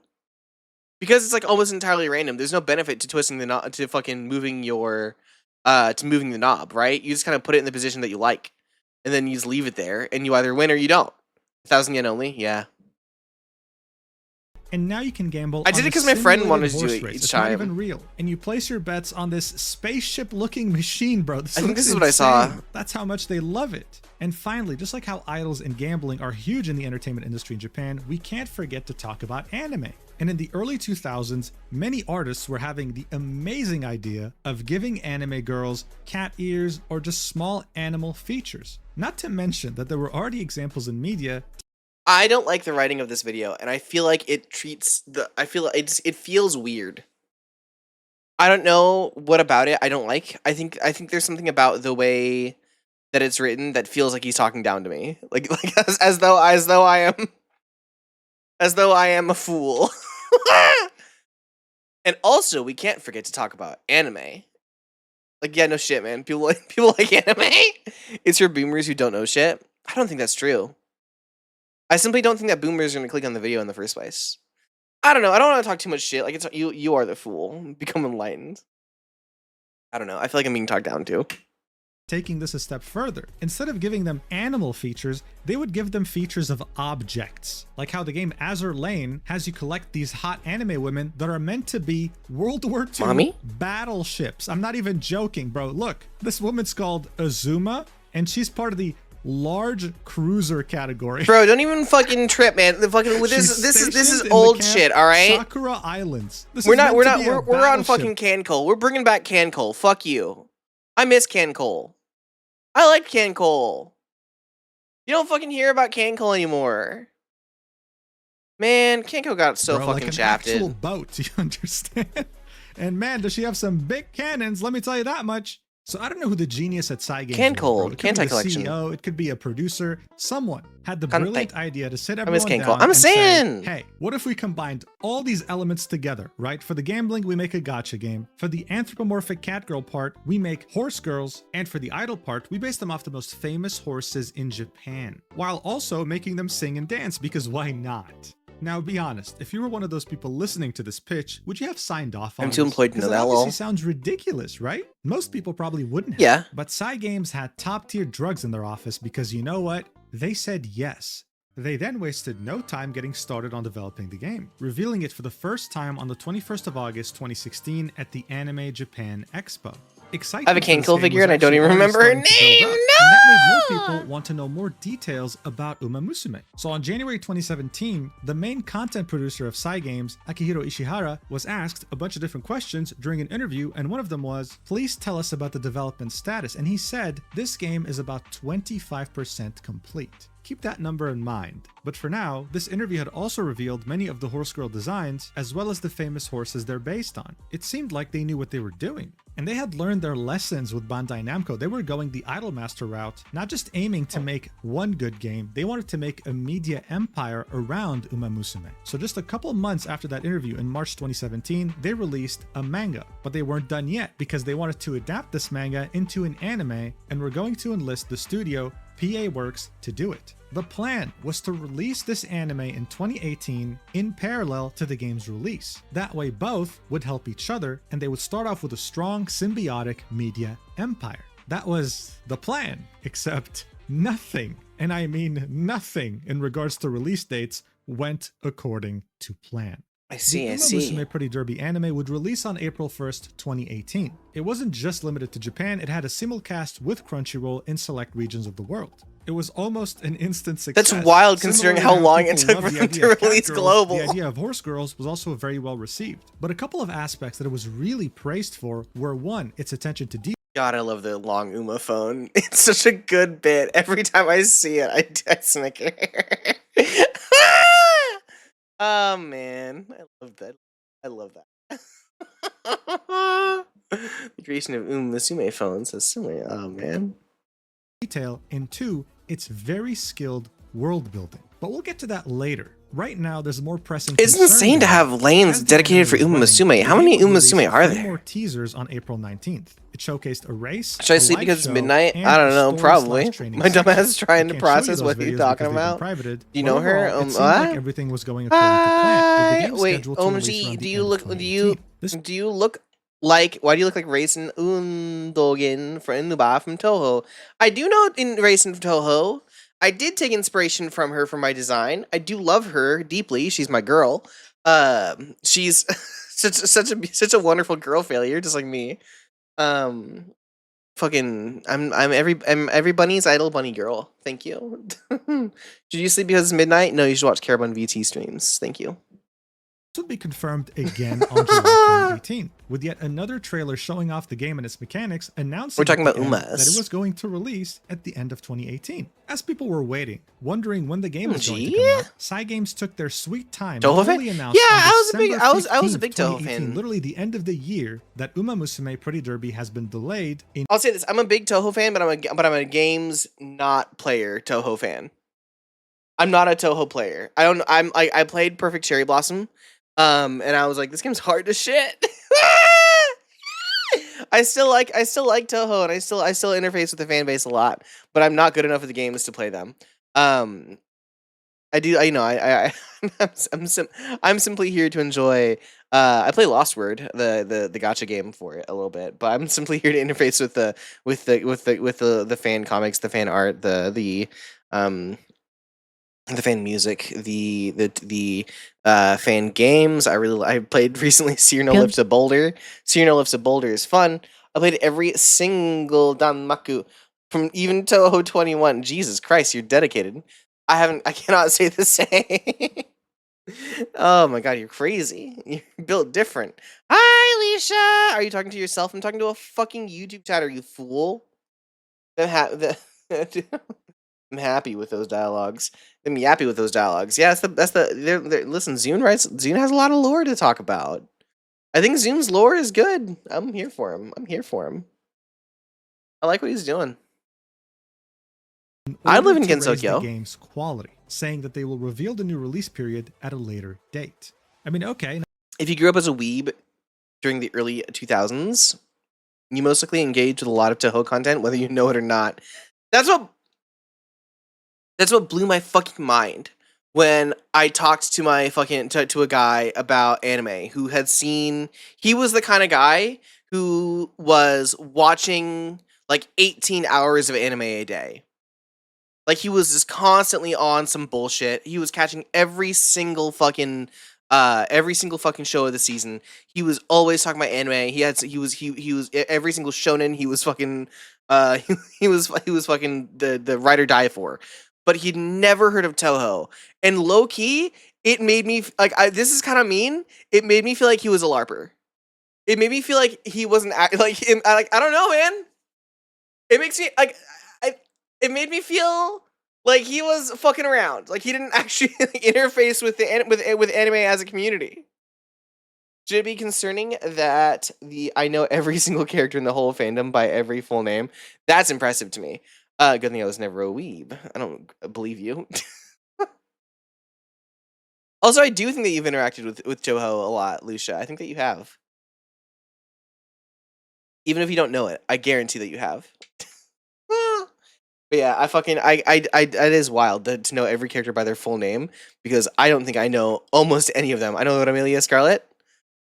Speaker 1: because it's like almost entirely random, there's no benefit to twisting the knob, to fucking moving the knob, right? You just kind of put it in the position that you like, and then you just leave it there, and you either win or you don't. 1,000 yen only, yeah.
Speaker 2: And now you can gamble.
Speaker 1: I did it because my friend wanted to do it each time.
Speaker 2: It's not even real. And you place your bets on this spaceship-looking machine, bro.
Speaker 1: I think this is what I saw.
Speaker 2: That's how much they love it. And finally, just like how idols and gambling are huge in the entertainment industry in Japan, we can't forget to talk about anime. And in the early 2000s, many artists were having the amazing idea of giving anime girls cat ears or just small animal features. Not to mention that there were already examples in media.
Speaker 1: I don't like the writing of this video, and I feel like it feels weird. I don't know what about it I don't like. I think there's something about the way that it's written that feels like he's talking down to me. Like as though I am a fool. And also, we can't forget to talk about anime. Like, yeah, no shit, man. People like anime. It's your boomers who don't know shit. I don't think that's true. I simply don't think that boomers are going to click on the video in the first place. I don't know. I don't want to talk too much shit. Like, it's you are the fool. Become enlightened. I don't know. I feel like I'm being talked down to.
Speaker 2: Taking this a step further, instead of giving them animal features, they would give them features of objects. Like how the game Azur Lane has you collect these hot anime women that are meant to be World War II
Speaker 1: Mommy?
Speaker 2: battleships. I'm not even joking, bro. Look, this woman's called Azuma. and she's part of the large cruiser category.
Speaker 1: Bro, don't even fucking trip, man. The fucking
Speaker 2: She's
Speaker 1: this is
Speaker 2: stationed in
Speaker 1: old
Speaker 2: the camp
Speaker 1: shit, all right?
Speaker 2: Sakura Islands. This
Speaker 1: We're
Speaker 2: is
Speaker 1: not
Speaker 2: meant to be a
Speaker 1: we're on
Speaker 2: battleship.
Speaker 1: fucking Can Cole. We're bringing back Can Cole. Fuck you. I miss Can Cole. I like Can Cole. You don't fucking hear about Can Cole anymore. Man, Can Cole got so
Speaker 2: Bro,
Speaker 1: fucking
Speaker 2: like an
Speaker 1: shafted.
Speaker 2: actual boat, you understand? And man, does she have some big cannons, let me tell you that much. So I don't know who the genius at Games
Speaker 1: Can
Speaker 2: was,
Speaker 1: Cole,
Speaker 2: bro. It could be
Speaker 1: Kantai
Speaker 2: the
Speaker 1: collection.
Speaker 2: CEO, it could be a producer. Someone had the
Speaker 1: Kantai.
Speaker 2: brilliant idea to sit
Speaker 1: miss
Speaker 2: everyone
Speaker 1: Can
Speaker 2: down
Speaker 1: Cole. I'm
Speaker 2: and
Speaker 1: saying.
Speaker 2: say, hey, what if we combined all these elements together, right? For the gambling, we make a gacha game. For the anthropomorphic cat girl part, we make horse girls. And for the idol part, we base them off the most famous horses in Japan, while also making them sing and dance, because why not? Now, be honest, if you were one of those people listening to this pitch, would you have signed off on
Speaker 1: I'm too
Speaker 2: this?
Speaker 1: employed to know
Speaker 2: 'Cause it
Speaker 1: that,
Speaker 2: obviously
Speaker 1: lol.
Speaker 2: sounds ridiculous, right? Most people probably wouldn't have.
Speaker 1: Yeah.
Speaker 2: But Games had top-tier drugs in their office because you know what? They said yes. They then wasted no time getting started on developing the game, revealing it for the first time on the 21st of August 2016 at the Anime Japan Expo. Excitement
Speaker 1: I have a Can
Speaker 2: for this
Speaker 1: Cole
Speaker 2: game
Speaker 1: figure
Speaker 2: was
Speaker 1: and I don't
Speaker 2: actually
Speaker 1: even
Speaker 2: already
Speaker 1: remember her
Speaker 2: starting to build
Speaker 1: name.
Speaker 2: up, and that made more people want to know more details about Umamusume. So on January 2017, the main content producer of Games, Akihiro Ishihara, was asked a bunch of different questions during an interview, and one of them was, please tell us about the development status. And he said, this game is about 25% complete. Keep that number in mind. But for now, this interview had also revealed many of the horse girl designs, as well as the famous horses they're based on. It seemed like they knew what they were doing. And they had learned their lessons with Bandai Namco. They were going the Idolmaster route, not just aiming to make one good game, they wanted to make a media empire around Umamusume. So just a couple months after that interview in March 2017, they released a manga. But they weren't done yet because they wanted to adapt this manga into an anime and were going to enlist the studio PA Works to do it. The plan was to release this anime in 2018 in parallel to the game's release. That way both would help each other and they would start off with a strong symbiotic media empire. That was the plan, except nothing, and I mean nothing in regards to release dates went according to plan.
Speaker 1: I see.
Speaker 2: The
Speaker 1: I see.
Speaker 2: Umamusume Pretty Derby anime would release on April 1st, 2018. It wasn't just limited to Japan, it had a simulcast with Crunchyroll in select regions of the world. It was almost an instant success.
Speaker 1: That's wild considering
Speaker 2: Similarly,
Speaker 1: how long it
Speaker 2: people
Speaker 1: took
Speaker 2: loved
Speaker 1: for
Speaker 2: the
Speaker 1: them
Speaker 2: idea
Speaker 1: to
Speaker 2: of cat
Speaker 1: release
Speaker 2: girls,
Speaker 1: global.
Speaker 2: The idea of horse girls was also very well received. But a couple of aspects that it was really praised for were, one, its attention to detail.
Speaker 1: God, I love the long Uma phone. It's such a good bit. Every time I see it, I snicker. Oh man, I love that. I love that. The creation of Umamusume phones is similar. Oh man.
Speaker 2: Detail, and two, it's very skilled world building. But we'll get to that later. Right now, there's a more pressing
Speaker 1: It's
Speaker 2: concern
Speaker 1: insane to
Speaker 2: than
Speaker 1: have
Speaker 2: that.
Speaker 1: lanes
Speaker 2: As the
Speaker 1: dedicated for
Speaker 2: anime was
Speaker 1: Umamusume.
Speaker 2: running,
Speaker 1: How
Speaker 2: the
Speaker 1: many
Speaker 2: game released
Speaker 1: Umamusume are
Speaker 2: three
Speaker 1: there?
Speaker 2: more teasers on April 19th. It showcased a race.
Speaker 1: Should I
Speaker 2: a
Speaker 1: sleep
Speaker 2: live
Speaker 1: because it's
Speaker 2: show,
Speaker 1: midnight?
Speaker 2: and
Speaker 1: I don't
Speaker 2: a
Speaker 1: know,
Speaker 2: story
Speaker 1: probably.
Speaker 2: slash training
Speaker 1: My dumbass
Speaker 2: section.
Speaker 1: is trying
Speaker 2: I
Speaker 1: to
Speaker 2: can't show you
Speaker 1: process
Speaker 2: those
Speaker 1: what you're
Speaker 2: videos
Speaker 1: talking
Speaker 2: because they've been
Speaker 1: about.
Speaker 2: privated,
Speaker 1: Do you
Speaker 2: but
Speaker 1: know her?
Speaker 2: overall, it seemed
Speaker 1: What?
Speaker 2: like everything was going according to plan. With the game
Speaker 1: Wait,
Speaker 2: scheduled to release
Speaker 1: OMG,
Speaker 2: around
Speaker 1: do
Speaker 2: the
Speaker 1: you
Speaker 2: end of
Speaker 1: look?
Speaker 2: 2018. This
Speaker 1: Do you look like? Why do you look like Raisin Undogen from Nuba from Toho? I do know in Raisin from Toho. I did take inspiration from her for my design. I do love her deeply. She's my girl. She's such a wonderful girl failure, just like me. Fucking, I'm every bunny's idol bunny girl. Thank you. Should you sleep because it's midnight? No, you should watch CaraBunVT streams. Thank you.
Speaker 2: would be confirmed again on July 2018, with yet another trailer showing off the game and its mechanics, announcing
Speaker 1: We're talking
Speaker 2: at the
Speaker 1: about
Speaker 2: end
Speaker 1: Umas.
Speaker 2: that it was going to release at the end of 2018. As people were waiting, wondering when the game was going to
Speaker 1: Gee.
Speaker 2: come out, Games took their sweet time
Speaker 1: Toho
Speaker 2: and
Speaker 1: fan?
Speaker 2: fully announced
Speaker 1: Yeah,
Speaker 2: on
Speaker 1: I was a big-
Speaker 2: December
Speaker 1: I was a
Speaker 2: 15th,
Speaker 1: big Toho
Speaker 2: 2018,
Speaker 1: fan.
Speaker 2: literally the end of the year, that Umamusume Pretty Derby has been delayed in
Speaker 1: I'll say this: I'm a big Toho fan, but I'm a games not player Toho fan. I'm not a Toho player. I played Perfect Cherry Blossom, and I was like, this game's hard to shit. I still like Toho, and I still interface with the fan base a lot, but I'm not good enough at the games to play them. I do. I'm simply here to enjoy. I play Lost Word, the gacha game for it a little bit, but I'm simply here to interface with the fan comics, the fan art, the fan music, the fan games. I played recently Cyrano
Speaker 3: Yep.
Speaker 1: Lifts a Boulder. Cyrano Lifts a Boulder is fun. I played every single Danmaku from even Toho 21. Jesus Christ, you're dedicated. I cannot say the same. Oh my god, you're crazy. You're built different. Hi, Alicia! Are you talking to yourself? I'm talking to a fucking YouTube chatter, you fool. I'm happy with those dialogues. I'm yappy with those dialogues. Yeah, listen, Zune has a lot of lore to talk about. I think Zune's lore is good. I'm here for him. I like what he's doing. I live in
Speaker 2: to raise the
Speaker 1: Gensokyo.
Speaker 2: game's quality, saying that they will reveal the new release period at a later date. I mean, okay.
Speaker 1: If you grew up as a weeb during the early 2000s, you most likely engaged with a lot of Toho content, whether you know it or not. That's what blew my fucking mind when I talked to my fucking to a guy about anime who had seen. He was the kind of guy who was watching like 18 hours of anime a day. Like, he was just constantly on some bullshit. He was catching every single fucking show of the season. He was always talking about anime. He was every single shonen he was fucking he was fucking the ride or die for. But he'd never heard of Toho. And low key, it made me like this is kind of mean. It made me feel like he was a larper. It made me feel like he wasn't I don't know, man. It makes me like it made me feel like he was fucking around. Like, he didn't actually interface with with anime as a community. Should it be concerning that I know every single character in the whole fandom by every full name? That's impressive to me. Good thing I was never a weeb. I don't believe you. Also, I do think that you've interacted with Toho a lot, Lucia. I think that you have. Even if you don't know it, I guarantee that you have. But yeah, it is wild to know every character by their full name, because I don't think I know almost any of them. I know Amelia Scarlet,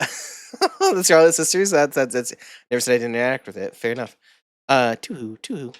Speaker 1: the Scarlet Sisters. That's never said I didn't interact with it. Fair enough. Tuhu.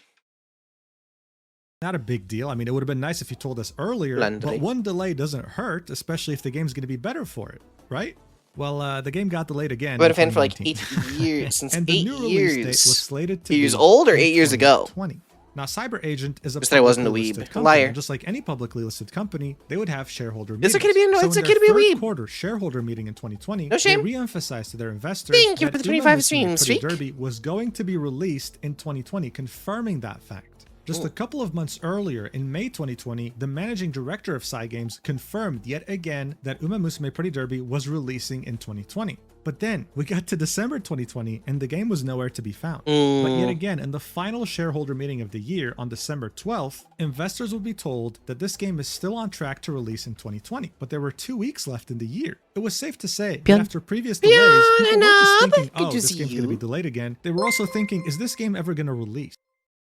Speaker 2: Not a big deal. I mean, it would have been nice if you told us earlier, but one delay doesn't hurt, especially if the game's going to be better for it, right? Well, the game got delayed again.
Speaker 1: I've been a fan for like 8 years, since
Speaker 2: and
Speaker 1: 8
Speaker 2: the new
Speaker 1: years.
Speaker 2: Release date was slated to
Speaker 1: 8 years
Speaker 2: be
Speaker 1: old or 8 years ago?
Speaker 2: 2020. Now, Cyber Agent is a
Speaker 1: Just that I wasn't a
Speaker 2: publicly
Speaker 1: weeb.
Speaker 2: listed company,
Speaker 1: Liar.
Speaker 2: and just like any publicly listed company, they would have shareholder
Speaker 1: It's
Speaker 2: meetings.
Speaker 1: okay to be a
Speaker 2: so
Speaker 1: it's
Speaker 2: in
Speaker 1: okay to be a
Speaker 2: their
Speaker 1: weeb.
Speaker 2: third quarter shareholder meeting in 2020,
Speaker 1: No shame.
Speaker 2: they re-emphasized to their investors
Speaker 1: Thank you
Speaker 2: that
Speaker 1: for the 25
Speaker 2: Umamusume
Speaker 1: streams,
Speaker 2: Pretty
Speaker 1: Streak.
Speaker 2: Derby was going to be released in 2020, confirming that fact. Just a couple of months earlier, in May 2020, the managing director of Cygames confirmed yet again that Umamusume Pretty Derby was releasing in 2020. But then, we got to December 2020, and the game was nowhere to be found. But yet again, in the final shareholder meeting of the year on December 12th, investors would be told that this game is still on track to release in 2020, but there were 2 weeks left in the year. It was safe to say that after previous delays, people weren't just thinking, oh, this game's going to be delayed again. They were also thinking, is this game ever going to release?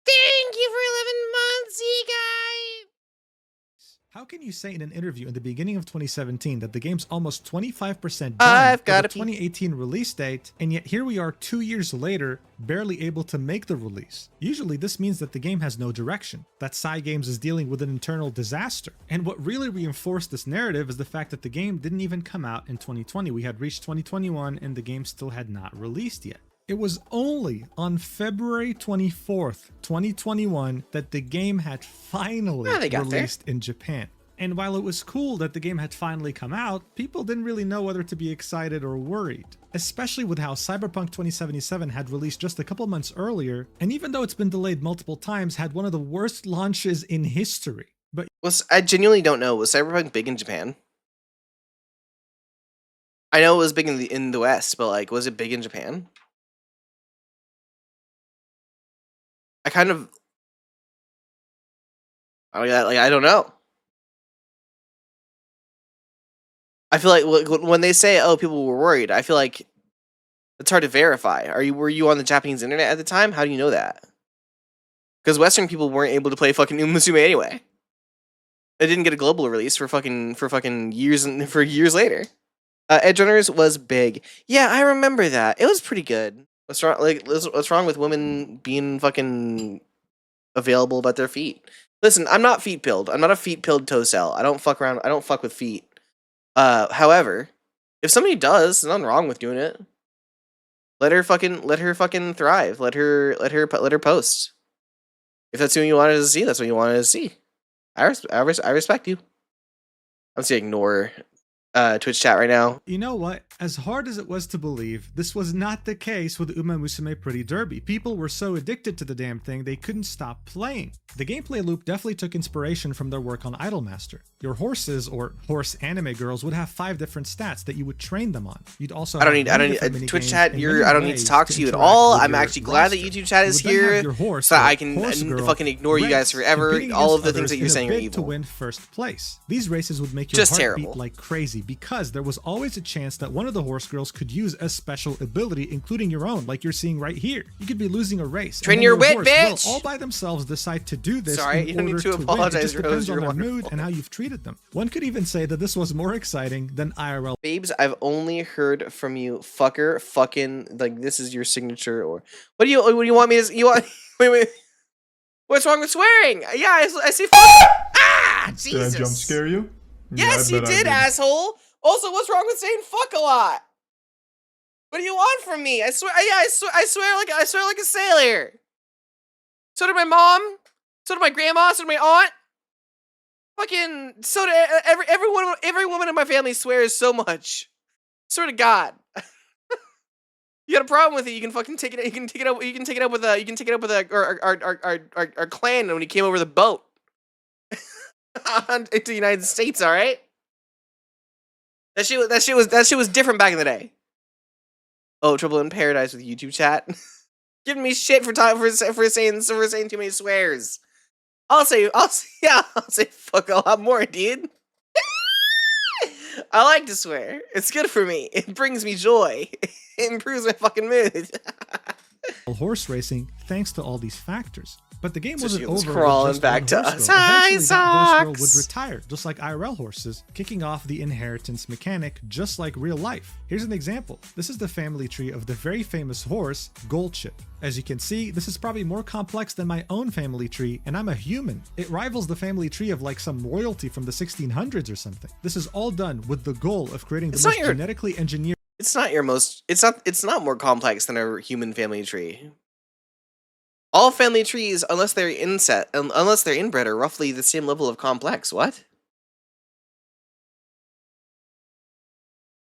Speaker 1: Thank you for 11 months, guy.
Speaker 2: How can you say in an interview in the beginning of 2017 that the game's almost 25% done
Speaker 1: I've
Speaker 2: for the
Speaker 1: gotta
Speaker 2: 2018 release date, and yet here we are 2 years later, barely able to make the release? Usually this means that the game has no direction, that Cygames is dealing with an internal disaster. And what really reinforced this narrative is the fact that the game didn't even come out in 2020. We had reached 2021 and the game still had not released yet. It was only on February 24th, 2021 that the game had finally released in Japan. And while it was cool that the game had finally come out, people didn't really know whether to be excited or worried. Especially with how Cyberpunk 2077 had released just a couple months earlier, and even though it's been delayed multiple times, had one of the worst launches in history. But
Speaker 1: I genuinely don't know. Was Cyberpunk big in Japan? I know it was big in the West, but like, was it big in Japan? I don't know. I feel like when they say, "Oh, people were worried," I feel like it's hard to verify. Were you on the Japanese internet at the time? How do you know that? Because Western people weren't able to play fucking Umamusume anyway. It didn't get a global release for fucking years for years later. Edge Runners was big. Yeah, I remember that. It was pretty good. What's wrong? What's wrong with women being fucking available about their feet? Listen, I'm not feet pilled. I'm not a feet pilled toe cell. I don't fuck around. I don't fuck with feet. However, if somebody does, there's nothing wrong with doing it. Let her fucking thrive. Let her post. If that's what you wanted to see, that's what you wanted to see. I respect you. I'm just gonna ignore Twitch chat right now.
Speaker 2: You know what? As hard as it was to believe, this was not the case with Umamusume Pretty Derby. People were so addicted to the damn thing they couldn't stop playing. The gameplay loop definitely took inspiration from their work on Idolmaster. Your horses, or horse anime girls, would have 5 different stats that you would train them on. You'd also
Speaker 1: I don't need Twitch chat. I don't need to talk to you at all. I'm actually glad that YouTube chat is here, so I can fucking ignore you guys forever. All of the things that you're saying are evil.
Speaker 2: To win first place. These races would make your
Speaker 1: Just
Speaker 2: heart
Speaker 1: terrible.
Speaker 2: beat like crazy, because there was always a chance that one of the horse girls could use a special ability, including your own, like you're seeing right here. You could be losing a race.
Speaker 1: Train your wit,
Speaker 2: horse
Speaker 1: bitch!
Speaker 2: will all by themselves decide to do this.
Speaker 1: Sorry, you don't need to apologize,
Speaker 2: win. It just
Speaker 1: Rose.
Speaker 2: depends on their mood and how you've treated them. One could even say that this was more exciting than IRL.
Speaker 1: Babes, I've only heard from you, fucker, fucking, like, this is your signature, or what do you want me to? You want? Wait. What's wrong with swearing? Yeah, I see. Ah, Jesus!
Speaker 3: Did I jump scare you?
Speaker 1: Yes, you did, asshole. Also, what's wrong with saying fuck a lot? What do you want from me? I swear, I swear like a sailor. So did my mom. So did my grandma. So did my aunt. Fucking, so did every woman in my family swears so much. Swear to God. You got a problem with it? You can fucking take it. You can take it up with our clan when he came over the boat into the United States. All right. That shit was different back in the day. Oh, Trouble in Paradise with YouTube chat, giving me shit for saying too many swears. I'll say fuck a lot more, dude. I like to swear. It's good for me. It brings me joy. It improves my fucking mood.
Speaker 2: Horse racing, thanks to all these factors. But the game
Speaker 1: So
Speaker 2: wasn't
Speaker 1: she was
Speaker 2: over.
Speaker 1: crawling
Speaker 2: with just
Speaker 1: back
Speaker 2: one
Speaker 1: to
Speaker 2: horse
Speaker 1: us.
Speaker 2: girl.
Speaker 1: Hi,
Speaker 2: Eventually, that horse girl
Speaker 1: Socks.
Speaker 2: would retire, just like IRL horses, kicking off the inheritance mechanic, just like real life. Here's an example. This is the family tree of the very famous horse, Goldship. As you can see, this is probably more complex than my own family tree, and I'm a human. It rivals the family tree of like some royalty from the 1600s or something. This is all done with the goal of creating the most genetically engineered.
Speaker 1: It's not more complex than a human family tree. All family trees, unless they're inbred, are roughly the same level of complex. What?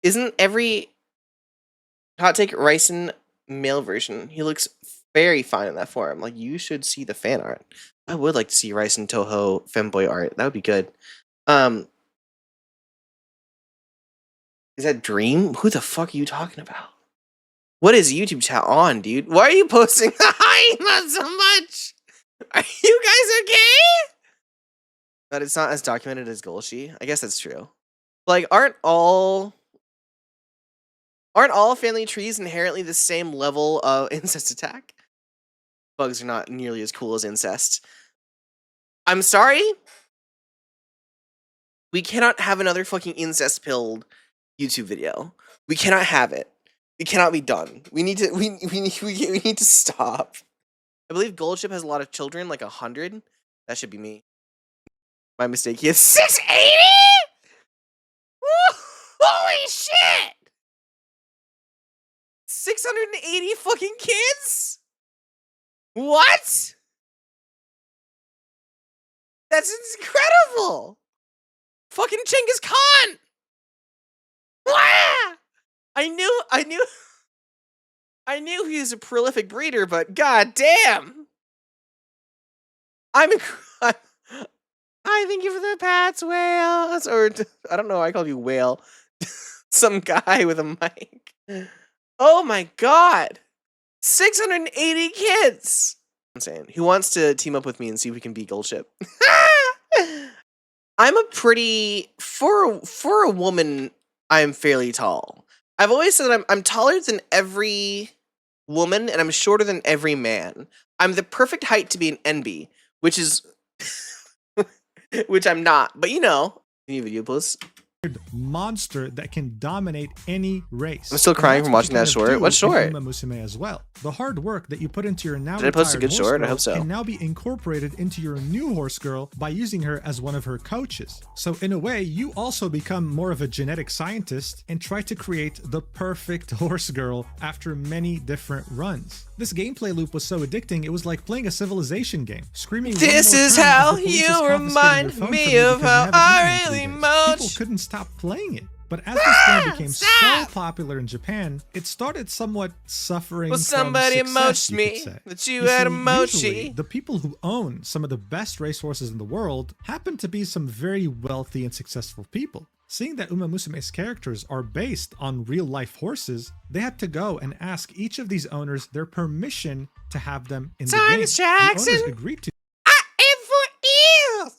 Speaker 1: Isn't every hot take Ryson male version? He looks very fine in that form. Like, you should see the fan art. I would like to see Ryson Toho femboy art. That would be good. Is that Dream? Who the fuck are you talking about? What is YouTube chat on, dude? Why are you posting? Not so much. Are you guys okay? But it's not as documented as Golshi. I guess that's true. Like, aren't all family trees inherently the same level of incest attack? Bugs are not nearly as cool as incest. I'm sorry. We cannot have another fucking incest-pilled YouTube video. We cannot have it. It cannot be done. We need to stop. I believe Goldship has a lot of children, like 100. That should be me. My mistake. He has 680. Holy shit! 680 fucking kids? What? That's incredible. Fucking Genghis Khan. Wow! I knew he was a prolific breeder, but god damn! Hi, thank you for the pats, whale. Or I don't know. I called you whale. Some guy with a mic. Oh my god! 680 kids. I'm saying, who wants to team up with me and see if we can beat Goldship? I'm a pretty for a woman. I'm fairly tall. I've always said that I'm taller than every woman, and I'm shorter than every man. I'm the perfect height to be an NB, which is which I'm not. But you know, new video posts.
Speaker 2: monster that can dominate any race.
Speaker 1: I'm still crying from watching that short. What short?
Speaker 2: Umamusume as well. The hard work that you put into your now
Speaker 1: Did I post a
Speaker 2: retired
Speaker 1: good
Speaker 2: horse
Speaker 1: short? I
Speaker 2: girl
Speaker 1: hope so.
Speaker 2: can now be incorporated into your new horse girl by using her as one of her coaches. So in a way, you also become more of a genetic scientist and try to create the perfect horse girl after many different runs. This gameplay loop was so addicting, it was like playing a Civilization game. Screaming,
Speaker 1: "This is how you remind me of how I really moach."
Speaker 2: People couldn't stop playing it. But as this game became so popular in Japan, it started somewhat suffering
Speaker 1: Well, somebody
Speaker 2: from success,
Speaker 1: moached
Speaker 2: you
Speaker 1: me
Speaker 2: could say.
Speaker 1: that you had a
Speaker 2: see,
Speaker 1: mochi.
Speaker 2: usually, the people who own some of the best racehorses in the world happen to be some very wealthy and successful people. Seeing that Umamusume's characters are based on real-life horses, they had to go and ask each of these owners their permission to have them in the game.
Speaker 1: Thomas Jackson.
Speaker 2: The owners agreed to
Speaker 1: I am for eels.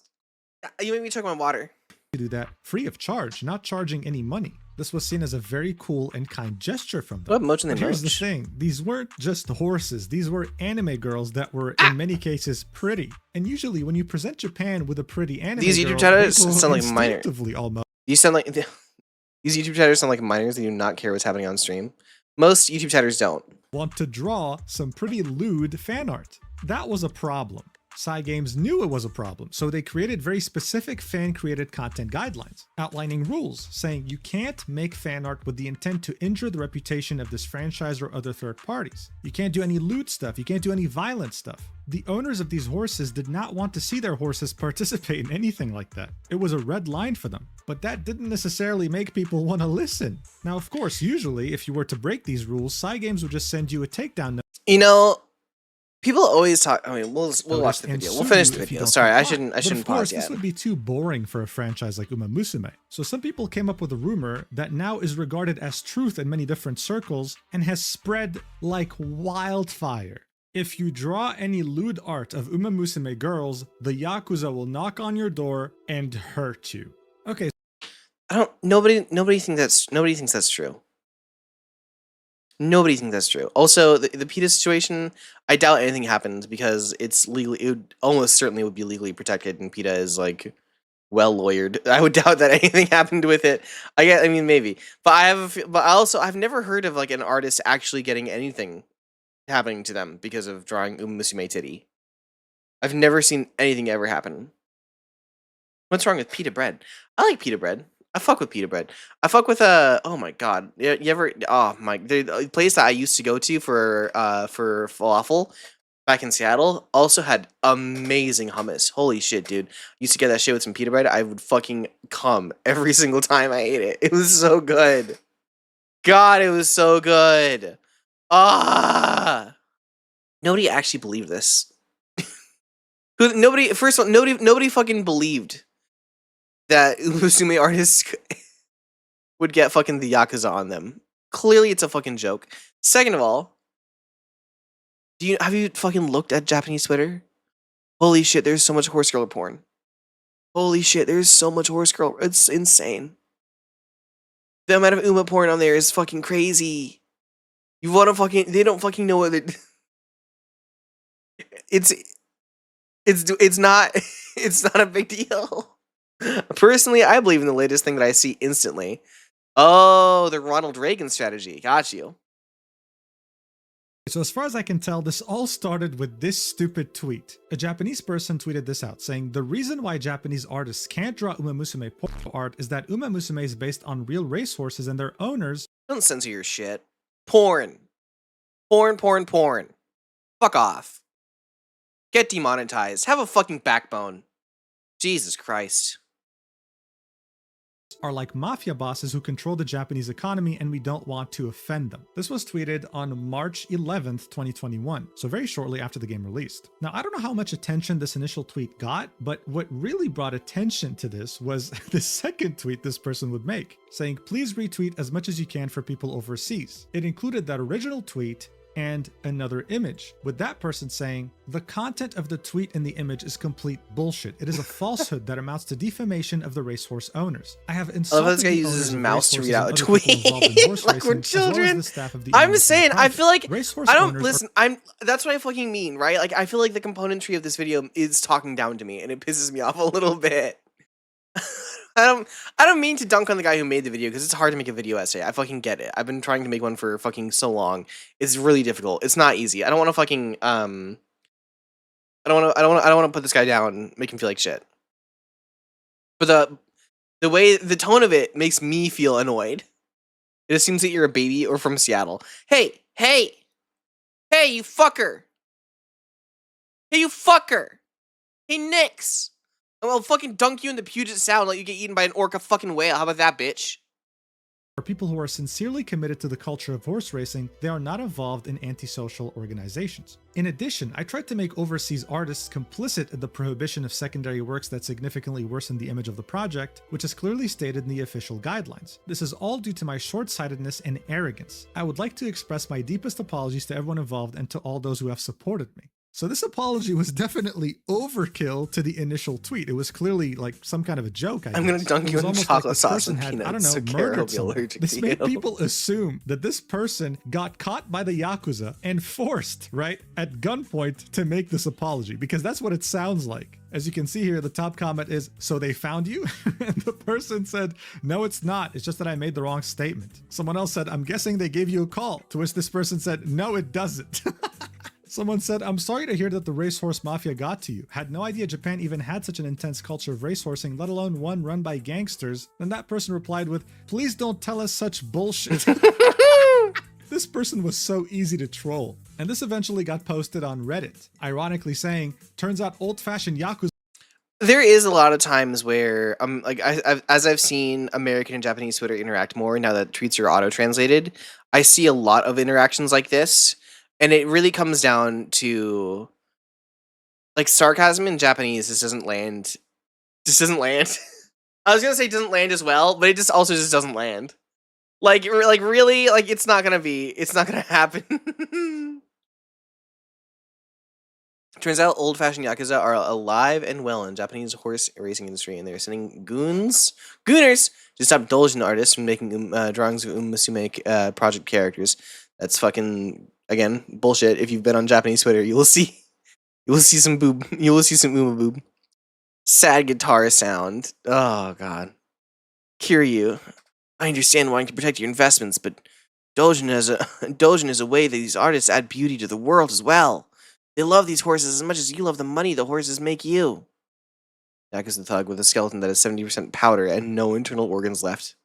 Speaker 1: You made me talk about water.
Speaker 2: do that free of charge, not charging any money. This was seen as a very cool and kind gesture from them.
Speaker 1: What moach in the
Speaker 2: But here's the
Speaker 1: moach?
Speaker 2: thing, these weren't just horses, these were anime girls that were in many cases pretty. And usually when you present Japan with a pretty anime
Speaker 1: These
Speaker 2: girl,
Speaker 1: YouTube chatters
Speaker 2: people
Speaker 1: sound like minor.
Speaker 2: instinctively almost
Speaker 1: You sound like these YouTube chatters sound like minors that do not care what's happening on stream. Most YouTube chatters don't.
Speaker 2: want to draw some pretty lewd fan art. That was a problem. Cygames knew it was a problem, so they created very specific fan-created content guidelines, outlining rules, saying you can't make fan art with the intent to injure the reputation of this franchise or other third parties. You can't do any lewd stuff, you can't do any violent stuff. The owners of these horses did not want to see their horses participate in anything like that. It was a red line for them, but that didn't necessarily make people want to listen. Now, of course, usually, if you were to break these rules, Cygames would just send you a takedown note.
Speaker 1: You know, people always talk. I mean, we'll watch the video. We'll finish the video. Sorry, I shouldn't
Speaker 2: Of
Speaker 1: pause
Speaker 2: course,
Speaker 1: yet.
Speaker 2: this would be too boring for a franchise like Umamusume. So some people came up with a rumor that now is regarded as truth in many different circles and has spread like wildfire. If you draw any lewd art of Umamusume girls, the Yakuza will knock on your door and hurt you. Okay.
Speaker 1: Nobody thinks that's true. Nobody thinks that's true. Also, the PETA situation, I doubt anything happened because it's legally, it would almost certainly would be legally protected, and PETA is like well lawyered. I would doubt that anything happened with it. I mean, maybe, but I've never heard of like an artist actually getting anything happening to them because of drawing Umamusume titty. I've never seen anything ever happen. What's wrong with pita bread? I like pita bread. I fuck with pita bread. I fuck with oh my god. You ever the place that I used to go to for falafel back in Seattle also had amazing hummus. Holy shit, dude. Used to get that shit with some pita bread. I would fucking come every single time I ate it. It was so good. God, it was so good. Ah. Nobody actually believed this. Nobody fucking believed that Umamusume artists would get fucking the Yakuza on them. Clearly it's a fucking joke. Second of all, have you fucking looked at Japanese Twitter? Holy shit, there's so much horse girl porn. Holy shit, there's so much horse girl. It's insane. The amount of Uma porn on there is fucking crazy. You wanna fucking, they don't fucking know what it. It's not a big deal. Personally, I believe in the latest thing that I see instantly. Oh, the Ronald Reagan strategy. Got you.
Speaker 2: So as far as I can tell, this all started with this stupid tweet. A Japanese person tweeted this out, saying, the reason why Japanese artists can't draw Umamusume porn art is that Umamusume is based on real racehorses and their owners.
Speaker 1: Don't censor your shit. Porn. Porn. Fuck off. Get demonetized. Have a fucking backbone. Jesus Christ.
Speaker 2: Are like mafia bosses who control the Japanese economy and we don't want to offend them. This was tweeted on March 11th, 2021, so very shortly after the game released. Now, I don't know how much attention this initial tweet got, but what really brought attention to this was the second tweet this person would make, saying, please retweet as much as you can for people overseas. It included that original tweet and another image, with that person saying, the content of the tweet and the image is complete bullshit. It is a falsehood that amounts to defamation of the racehorse owners. I have insulted
Speaker 1: I love this guy
Speaker 2: the
Speaker 1: uses
Speaker 2: owners
Speaker 1: his
Speaker 2: of
Speaker 1: mouse to
Speaker 2: racehorses
Speaker 1: read out
Speaker 2: and
Speaker 1: a
Speaker 2: other people
Speaker 1: tweet.
Speaker 2: involved in horse
Speaker 1: Like we're
Speaker 2: racing, as well as
Speaker 1: children.
Speaker 2: the staff of the
Speaker 1: I'm
Speaker 2: Umamusume
Speaker 1: saying, I
Speaker 2: project.
Speaker 1: feel like
Speaker 2: Racehorse
Speaker 1: I don't
Speaker 2: owners
Speaker 1: listen. That's what I fucking mean, right? Like I feel like the componentry of this video is talking down to me, and it pisses me off a little bit. I don't mean to dunk on the guy who made the video because it's hard to make a video essay. I fucking get it. I've been trying to make one for fucking so long. It's really difficult. It's not easy. I don't want to fucking I don't want to put this guy down and make him feel like shit. But the tone of it makes me feel annoyed. It assumes that you're a baby or from Seattle. Hey, you fucker. Hey, you fucker. Hey, Nix. I'll fucking dunk you in the Puget Sound and let you get eaten by an orca fucking whale. How about that, bitch?
Speaker 2: For people who are sincerely committed to the culture of horse racing, they are not involved in antisocial organizations. In addition, I tried to make overseas artists complicit in the prohibition of secondary works that significantly worsen the image of the project, which is clearly stated in the official guidelines. This is all due to my short-sightedness and arrogance. I would like to express my deepest apologies to everyone involved and to all those who have supported me. So this apology was definitely overkill to the initial tweet. It was clearly like some kind of a joke.
Speaker 1: I'm gonna dunk you in chocolate sauce and peanuts.
Speaker 2: I don't know,
Speaker 1: so
Speaker 2: murdered someone. This made
Speaker 1: you.
Speaker 2: people assume that this person got caught by the Yakuza and forced, right, at gunpoint to make this apology, because that's what it sounds like. As you can see here, the top comment is, "So they found you?" And the person said, "No, it's not. It's just that I made the wrong statement." Someone else said, "I'm guessing they gave you a call," to which this person said, "No, it doesn't." Someone said, "I'm sorry to hear that the racehorse mafia got to you. Had no idea Japan even had such an intense culture of racehorsing, let alone one run by gangsters." And that person replied with, "Please don't tell us such bullshit." This person was so easy to troll. And this eventually got posted on Reddit, ironically saying, "Turns out old-fashioned Yakuza."
Speaker 1: There is a lot of times where as I've seen American and Japanese Twitter interact more now that tweets are auto-translated, I see a lot of interactions like this. And it really comes down to, like, sarcasm in Japanese just doesn't land. Just doesn't land. I was gonna say doesn't land as well, but it just also just doesn't land. Like really, like it's not gonna happen. Turns out old-fashioned Yakuza are alive and well in Japanese horse racing industry, and they're sending gooners to stop Doujin artists from making drawings of Umamusume project characters. That's fucking, again, bullshit. If you've been on Japanese Twitter, you will see some boob. You will see some Uma boob. Sad guitar sound. Oh god. Kiryu, I understand wanting to protect your investments, but Doujin is a way that these artists add beauty to the world as well. They love these horses as much as you love the money the horses make you. Yakuza thug with a skeleton that has 70% powder and no internal organs left.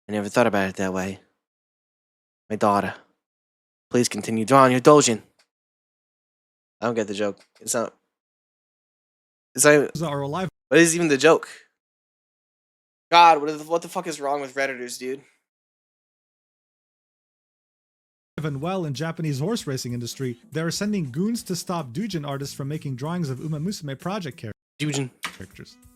Speaker 1: I never thought about it that way. My daughter, please continue drawing your Doujin. I don't get the joke. It's not.
Speaker 2: Are alive.
Speaker 1: What is even the joke? God, what the fuck is wrong with Redditors, dude?
Speaker 2: And well in Japanese horse racing industry, they are sending goons to stop Doujin artists from making drawings of Umamusume project characters.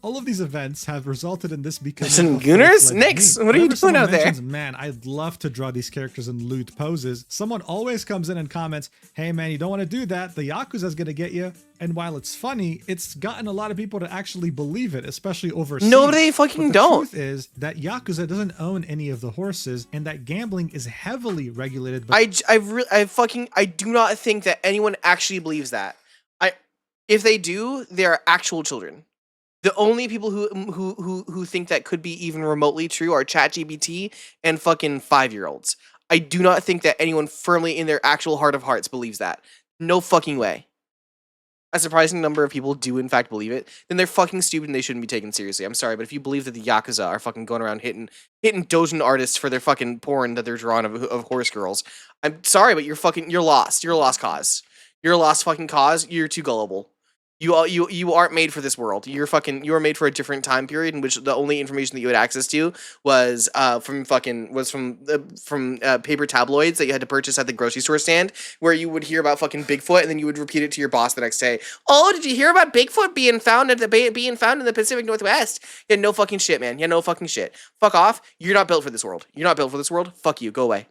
Speaker 2: All of these events have resulted in this becoming
Speaker 1: some gooners? Nix, what are you doing out there?
Speaker 2: Man, I'd love to draw these characters in lewd poses. Someone always comes in and comments, "Hey man, you don't want to do that. The Yakuza's gonna get you." And while it's funny, it's gotten a lot of people to actually believe it, especially overseas.
Speaker 1: No, they fucking don't.
Speaker 2: The truth is that Yakuza doesn't own any of the horses, and that gambling is heavily regulated by—
Speaker 1: I do not think that anyone actually believes that. If they do, they are actual children. The only people who think that could be even remotely true are ChatGPT and fucking 5-year-olds. I do not think that anyone firmly in their actual heart of hearts believes that. No fucking way. A surprising number of people do in fact believe it. Then they're fucking stupid and they shouldn't be taken seriously. I'm sorry, but if you believe that the Yakuza are fucking going around hitting doujin artists for their fucking porn that they're drawing of horse girls, I'm sorry, but you're lost. You're a lost cause. You're a lost fucking cause. You're too gullible. You aren't made for this world. You are made for a different time period in which the only information that you had access to was from paper tabloids that you had to purchase at the grocery store stand, where you would hear about fucking Bigfoot and then you would repeat it to your boss the next day. "Oh, did you hear about Bigfoot being found in the Pacific Northwest?" Yeah, no fucking shit, man. Yeah, no fucking shit. Fuck off. You're not built for this world. You're not built for this world. Fuck you. Go away.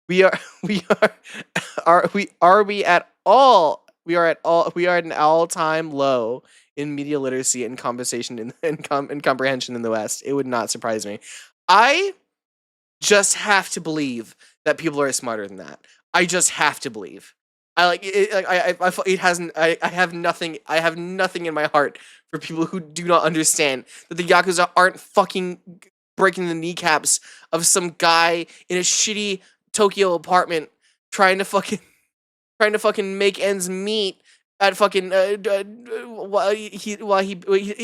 Speaker 1: We are at an all-time low in media literacy and conversation and comprehension in the West. It would not surprise me. I just have to believe that people are smarter than that. I just have to believe. I like it. It hasn't. I have nothing. I have nothing in my heart for people who do not understand that the Yakuza aren't fucking breaking the kneecaps of some guy in a shitty Tokyo apartment trying to fucking make ends meet at fucking while he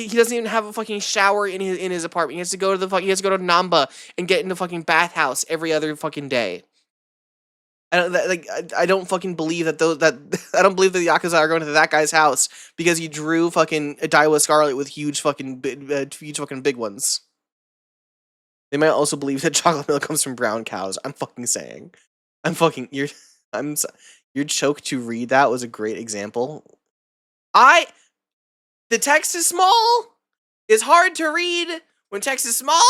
Speaker 1: doesn't even have a fucking shower in his apartment. He has to go to Namba and get in the fucking bathhouse every other fucking day. I don't fucking believe that I don't believe that the Yakuza are going to that guy's house because he drew fucking Daiwa Scarlet with huge fucking big ones. They might also believe that chocolate milk comes from brown cows. I'm fucking saying. Your choke to read that was a great example. The text is small. It's hard to read when text is small.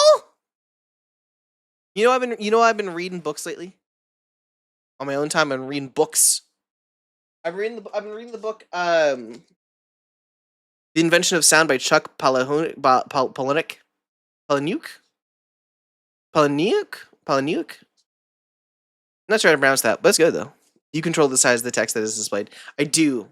Speaker 1: You know I've been reading books lately. On my own time, I've been reading books. I've been reading the book The Invention of Sound by Chuck Palahniuk. Not sure how to pronounce that, but it's good though. You control the size of the text that is displayed. I do.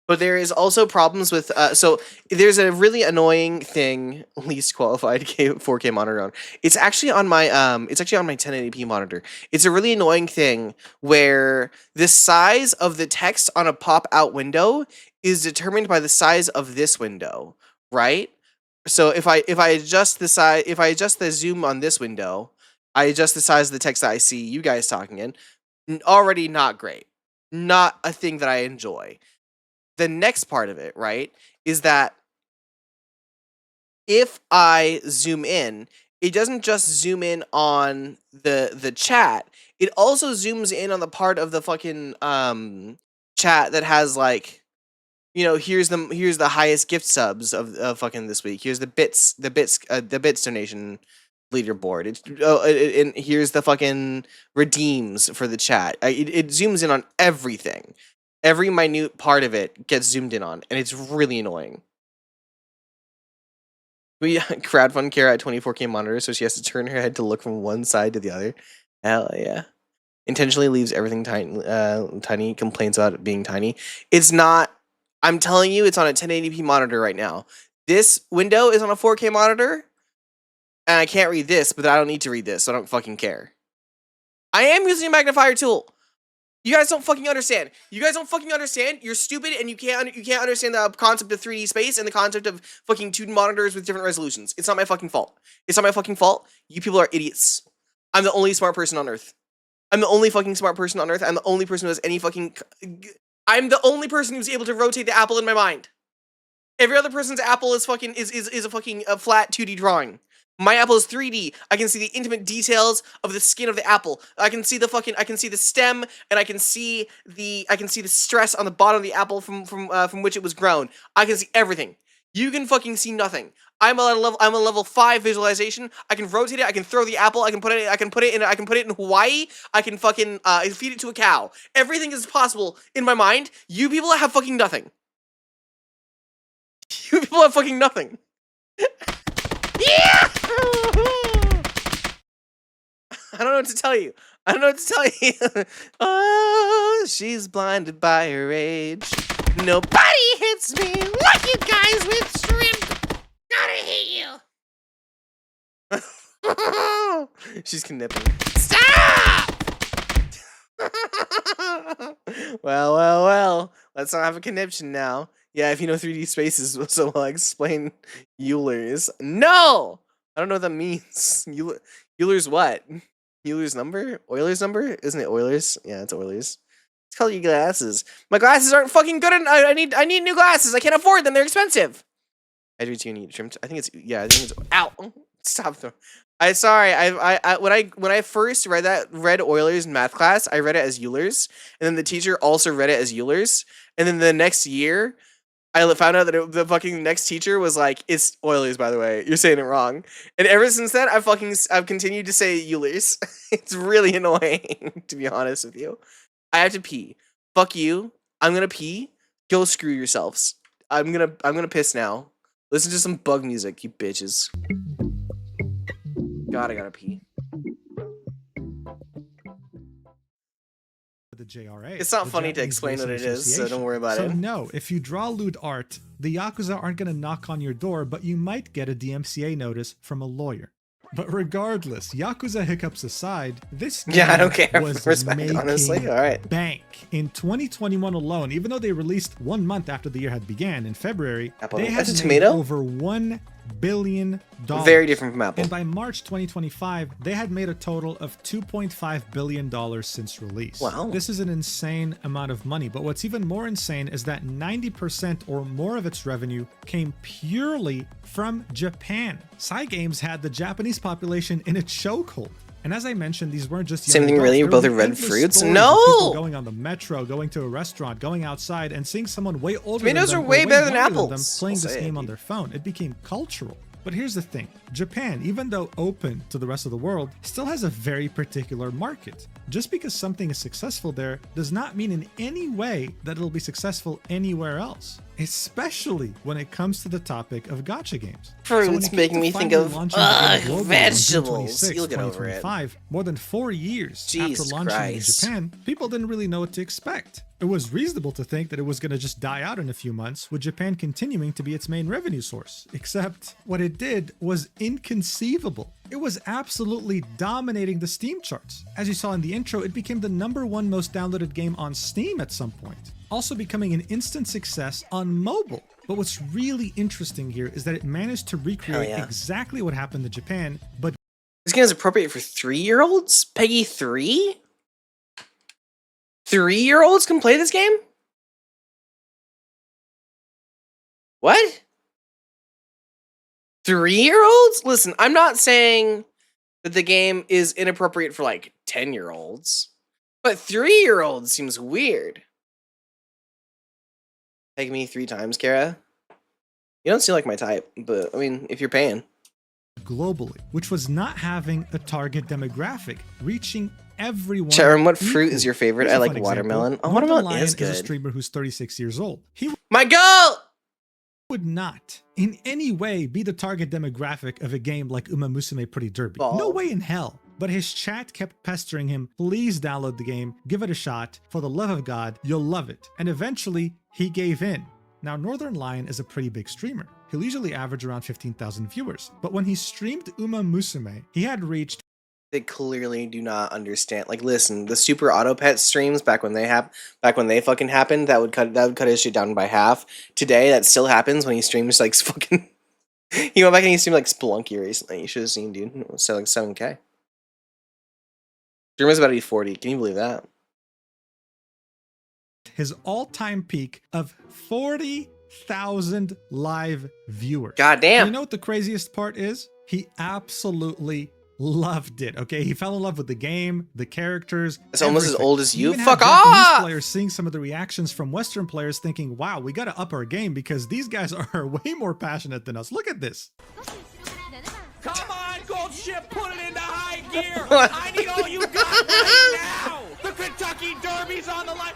Speaker 1: But there is also problems with so there's a really annoying thing, least qualified 4K monitor on. It's actually on my 1080p monitor. It's a really annoying thing where the size of the text on a pop out window is determined by the size of this window, right? So if I adjust the zoom on this window, I adjust the size of the text that I see you guys talking in. Already not great. Not a thing that I enjoy. The next part of it, right, is that if I zoom in, it doesn't just zoom in on the chat. It also zooms in on the part of the fucking chat that has like, here's the highest gift subs of fucking this week. Here's the bits donation leaderboard. And here's the fucking redeems for the chat. It zooms in on everything. Every minute part of it gets zoomed in on, and it's really annoying. We crowdfund Kara at 24K monitor, so she has to turn her head to look from one side to the other. Hell yeah. Intentionally leaves everything tiny, complains about it being tiny. It's not. I'm telling you, it's on a 1080p monitor right now. This window is on a 4K monitor, and I can't read this, but I don't need to read this, so I don't fucking care. I am using a magnifier tool. You guys don't fucking understand. You're stupid, and you can't understand the concept of 3D space and the concept of fucking two monitors with different resolutions. It's not my fucking fault. You people are idiots. I'm the only smart person on Earth. I'm the only fucking smart person on Earth. I'm the only person who has any fucking. I'm the only person who's able to rotate the apple in my mind. Every other person's apple is a fucking flat 2D drawing. My apple is 3D. I can see the intimate details of the skin of the apple. I can see the stem, and I can see the stress on the bottom of the apple from which it was grown. I can see everything. You can fucking see nothing. I'm a level 5 visualization. I can rotate it. I can throw the apple. I can put it in Hawaii. I can fucking feed it to a cow. Everything is possible in my mind. You people have fucking nothing. You people have fucking nothing. Yeah! I don't know what to tell you. Oh, she's blinded by her age. Nobody hits me like you guys with shrimp. Gotta hate you. She's knipping. Stop! Well. Let's not have a conniption now. Yeah, if you know 3D spaces, so I'll explain Euler's. No! I don't know what that means. Euler's what? Euler's number? Euler's number? Isn't it Euler's? Yeah, it's Euler's. It's called your glasses. My glasses aren't fucking good enough. I need new glasses. I can't afford them. They're expensive. I do too need trimmed. I think it's ow. Stop throwing. When I first read Euler's in math class, I read it as Euler's, and then the teacher also read it as Euler's, and then the next year I found out that the fucking next teacher was like, it's Euler's, by the way. You're saying it wrong. And ever since then, I've continued to say Euler's. It's really annoying, to be honest with you. I have to pee. Fuck you. I'm gonna pee. Go screw yourselves. I'm gonna piss now. Listen to some bug music, you bitches. God, I gotta pee.
Speaker 2: The JRA.
Speaker 1: It's not
Speaker 2: the
Speaker 1: funny to
Speaker 2: Japanese
Speaker 1: explain what
Speaker 2: Racing
Speaker 1: it is, so don't
Speaker 2: Association.
Speaker 1: worry about
Speaker 2: So
Speaker 1: it.
Speaker 2: no, if you draw lewd art, the Yakuza aren't going to knock on your door, but you might get a DMCA notice from a lawyer. But regardless, Yakuza hiccups aside, this game
Speaker 1: Yeah, I don't care.
Speaker 2: was
Speaker 1: Respect,
Speaker 2: making
Speaker 1: honestly. All right.
Speaker 2: bank. In 2021 alone, even though they released 1 month after the year had began in February,
Speaker 1: Apple.
Speaker 2: they had
Speaker 1: That's a
Speaker 2: made
Speaker 1: tomato?
Speaker 2: over $1 billion.
Speaker 1: Very different from Apple.
Speaker 2: And by March 2025, they had made a total of $2.5 billion since release.
Speaker 1: Wow.
Speaker 2: This is an insane amount of money, but what's even more insane is that 90% or more of its revenue came purely from Japan. Cygames had the Japanese population in its chokehold. And as I mentioned, these weren't just
Speaker 1: Same
Speaker 2: young
Speaker 1: thing,
Speaker 2: adults.
Speaker 1: really?
Speaker 2: There
Speaker 1: Both
Speaker 2: were
Speaker 1: are red
Speaker 2: endless
Speaker 1: fruits?
Speaker 2: stories of
Speaker 1: No!
Speaker 2: people going on the metro, going to a restaurant, going outside, and seeing someone way older
Speaker 1: Tomatoes
Speaker 2: than
Speaker 1: are
Speaker 2: them,
Speaker 1: way
Speaker 2: or
Speaker 1: better than
Speaker 2: younger
Speaker 1: apples.
Speaker 2: them, playing
Speaker 1: I'll
Speaker 2: this
Speaker 1: say it,
Speaker 2: game on
Speaker 1: dude.
Speaker 2: their phone. It became cultural. But here's the thing, Japan, even though open to the rest of the world, still has a very particular market. Just because something is successful there does not mean in any way that it'll be successful anywhere else, especially when it comes to the topic of gacha games.
Speaker 1: Fruits
Speaker 2: when it came
Speaker 1: making
Speaker 2: to
Speaker 1: me think
Speaker 2: finally
Speaker 1: of,
Speaker 2: launching the game globally on June
Speaker 1: vegetables.
Speaker 2: 26,
Speaker 1: You'll get over it.
Speaker 2: 2025, more than 4 years
Speaker 1: Jesus
Speaker 2: after launching
Speaker 1: Christ.
Speaker 2: in Japan, people didn't really know what to expect. It was reasonable to think that it was going to just die out in a few months, with Japan continuing to be its main revenue source. Except what it did was inconceivable. It was absolutely dominating the Steam charts. As you saw in the intro, it became the #1 most downloaded game on Steam at some point, also becoming an instant success on mobile. But what's really interesting here is that it managed to recreate
Speaker 1: Hell yeah.
Speaker 2: exactly what happened to Japan, but
Speaker 1: This game is appropriate for 3-year-olds? Peggy 3? 3-year-olds can play this game? What? 3-year-olds? Listen, I'm not saying that the game is inappropriate for like 10-year-olds, but 3-year-olds seems weird. Peg me 3 times, Kara. You don't seem like my type, but I mean, if you're paying.
Speaker 2: globally, which was not having a target demographic, reaching everyone.
Speaker 1: Sharon, what fruit is
Speaker 2: equally.
Speaker 1: your favorite?
Speaker 2: Here's
Speaker 1: I
Speaker 2: a
Speaker 1: like
Speaker 2: fun
Speaker 1: watermelon.
Speaker 2: example.
Speaker 1: Oh, watermelon
Speaker 2: Northern
Speaker 1: is
Speaker 2: Lion a
Speaker 1: good.
Speaker 2: streamer who's 36 years old. He
Speaker 1: My girl!
Speaker 2: would not in any way be the target demographic of a game like Umamusume Pretty Derby. No
Speaker 1: Bald.
Speaker 2: way in hell. But his chat kept pestering him, please download the game, give it a shot, for the love of God, you'll love it. And eventually, he gave in. Now, Northern Lion is a pretty big streamer. He'll usually average around 15,000 viewers. But when he streamed Umamusume, he had reached
Speaker 1: They clearly do not understand. Like, listen, the super auto pet streams back when they fucking happened, that would cut his shit down by half. Today, that still happens when he streams like fucking. He went back and he streamed like Spelunky recently. You should have seen, dude. It was like 7K. Streamer's about to be 40. Can you believe that?
Speaker 2: his all-time peak of 40,000 live viewers.
Speaker 1: God damn.
Speaker 2: You know what the craziest part is? He absolutely loved it. Okay, he fell in love with the game, the characters.
Speaker 1: It's almost as
Speaker 2: everything.
Speaker 1: old as
Speaker 2: He
Speaker 1: you.
Speaker 2: even had
Speaker 1: Fuck
Speaker 2: Japanese
Speaker 1: off!
Speaker 2: Players seeing some of the reactions from Western players, thinking, "Wow, we got to up our game because these guys are way more passionate than us." Look at this.
Speaker 3: Come on, Gold Ship, put it into high gear. I need all you got right now. The Kentucky Derby's on the line.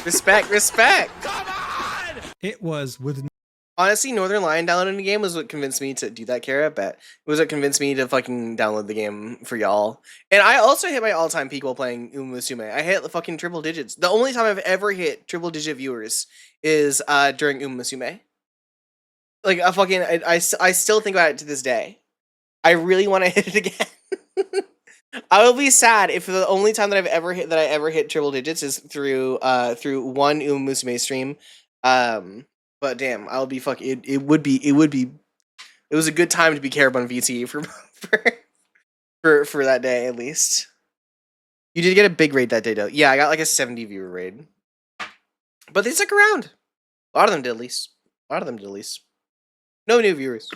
Speaker 1: Respect, respect.
Speaker 3: Come on.
Speaker 2: It was with
Speaker 1: Honestly, Northern Lion downloading the game was what convinced me to do that, Kara. Bet it was what convinced me to fucking download the game for y'all. And I also hit my all-time peak while playing Umamusume. I hit the fucking triple digits. The only time I've ever hit triple-digit viewers is during Umamusume. Like a fucking, I still think about it to this day. I really want to hit it again. I will be sad if the only time that I ever hit triple digits is through one Umamusume stream. But damn, I'll be fucking. It was a good time to be CaraBunVT for that day at least. You did get a big raid that day though. Yeah, I got like a 70 viewer raid. But they stuck around. A lot of them did at least. No new viewers.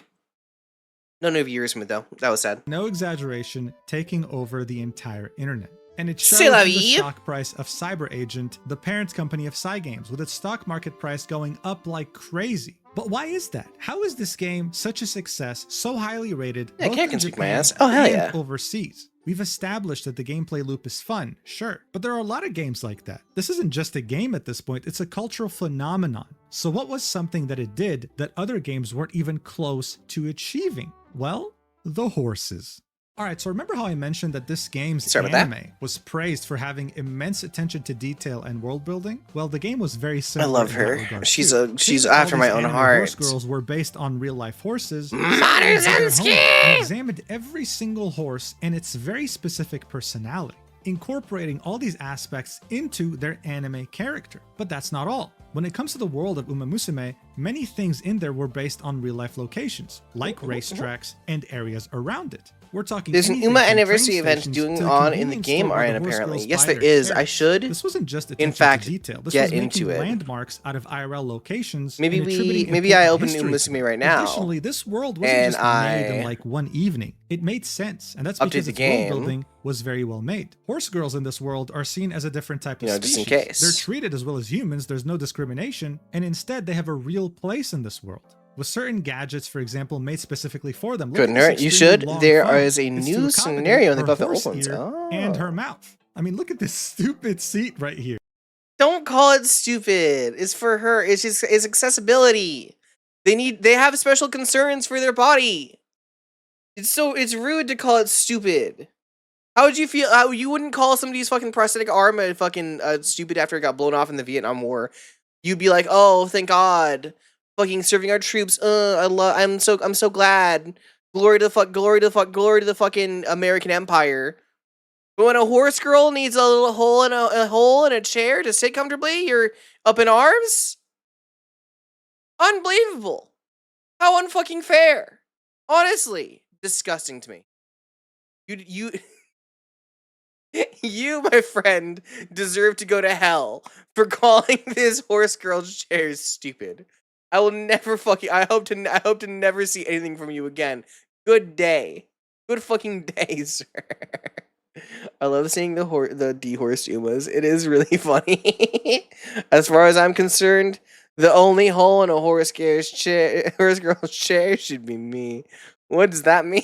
Speaker 1: No new viewers from it though. That was sad.
Speaker 2: no exaggeration taking over the entire internet. And it
Speaker 1: C'est
Speaker 2: showed
Speaker 1: la
Speaker 2: in the
Speaker 1: vie.
Speaker 2: stock price of CyberAgent, the parent company of Cygames, with its stock market price going up like crazy. But why is that? How is this game such a success, so highly rated,
Speaker 1: Yeah,
Speaker 2: both
Speaker 1: Cat
Speaker 2: in
Speaker 1: can kick my
Speaker 2: Japan
Speaker 1: ass. Oh, hell
Speaker 2: and
Speaker 1: yeah.
Speaker 2: overseas? We've established that the gameplay loop is fun, sure, but there are a lot of games like that. This isn't just a game at this point, it's a cultural phenomenon. So what was something that it did that other games weren't even close to achieving? Well, the horses. All right, so remember how I mentioned that this game's
Speaker 1: Sorry about that.
Speaker 2: anime was praised for having immense attention to detail and world building? Well, the game was very
Speaker 1: I
Speaker 2: similar
Speaker 1: love
Speaker 2: in that
Speaker 1: her.
Speaker 2: regard,
Speaker 1: She's
Speaker 2: too.
Speaker 1: she's
Speaker 2: Seeing that all
Speaker 1: after my
Speaker 2: these
Speaker 1: own
Speaker 2: anime
Speaker 1: heart.
Speaker 2: horse girls were based on real-life horses, someone
Speaker 1: Maruzenski!
Speaker 2: went to their home and examined every single horse and its very specific personality, incorporating all these aspects into their anime character. But that's not all. When it comes to the world of Umamusume, many things in there were based on real-life locations, like racetracks and areas around it. We're talking.
Speaker 1: There's an
Speaker 2: anything
Speaker 1: Uma
Speaker 2: from
Speaker 1: anniversary
Speaker 2: train
Speaker 1: event
Speaker 2: stations
Speaker 1: doing
Speaker 2: to the
Speaker 1: on in the
Speaker 2: convenience
Speaker 1: game
Speaker 2: store where
Speaker 1: area,
Speaker 2: the horse
Speaker 1: apparently.
Speaker 2: girls
Speaker 1: Yes,
Speaker 2: buy
Speaker 1: there
Speaker 2: their
Speaker 1: is. I
Speaker 2: chairs.
Speaker 1: should.
Speaker 2: This wasn't just attention
Speaker 1: fact,
Speaker 2: to detail. This
Speaker 1: get
Speaker 2: was making
Speaker 1: into it.
Speaker 2: landmarks out of IRL locations.
Speaker 1: Maybe
Speaker 2: and attributing
Speaker 1: maybe I
Speaker 2: important
Speaker 1: open
Speaker 2: history to
Speaker 1: Umamusume
Speaker 2: them.
Speaker 1: right now.
Speaker 2: Additionally, this world wasn't
Speaker 1: and
Speaker 2: just made in
Speaker 1: I
Speaker 2: like one evening. It made sense, and that's
Speaker 1: update
Speaker 2: because
Speaker 1: the
Speaker 2: its world
Speaker 1: game.
Speaker 2: building was very well made. Horse girls in this world are seen as a different type of
Speaker 1: just
Speaker 2: species.
Speaker 1: in case.
Speaker 2: They're treated as well as humans. There's no discrimination, and instead they have a real place in this world, with certain gadgets, for example, made specifically for them. Look
Speaker 1: Couldn't
Speaker 2: at this
Speaker 1: hurt. You
Speaker 2: extremely
Speaker 1: should.
Speaker 2: long
Speaker 1: There
Speaker 2: thumb.
Speaker 1: is a
Speaker 2: It's
Speaker 1: new
Speaker 2: to accommodate
Speaker 1: scenario in the
Speaker 2: her
Speaker 1: buff the
Speaker 2: horse
Speaker 1: old ones.
Speaker 2: ear and her mouth. I mean, look at this stupid seat right here.
Speaker 1: Don't call it stupid. It's for her. It's just it's accessibility. They have special concerns for their body. It's rude to call it stupid. How would you feel? How you wouldn't call somebody's fucking prosthetic arm a fucking stupid after it got blown off in the Vietnam War? You'd be like, oh, thank God, fucking serving our troops. I'm so glad. Glory to the fucking American Empire. But when a horse girl needs a little hole in a chair to sit comfortably, you're up in arms? Unbelievable. How unfucking fair. Honestly, disgusting to me. You you, my friend, deserve to go to hell for calling this horse girl's chair stupid. I will never fucking I hope to never see anything from you again. Good day. Good fucking day, sir. I love seeing the dehorsed Umas. It is really funny. As far as I'm concerned, the only hole in a horse girl's chair should be me. What does that mean?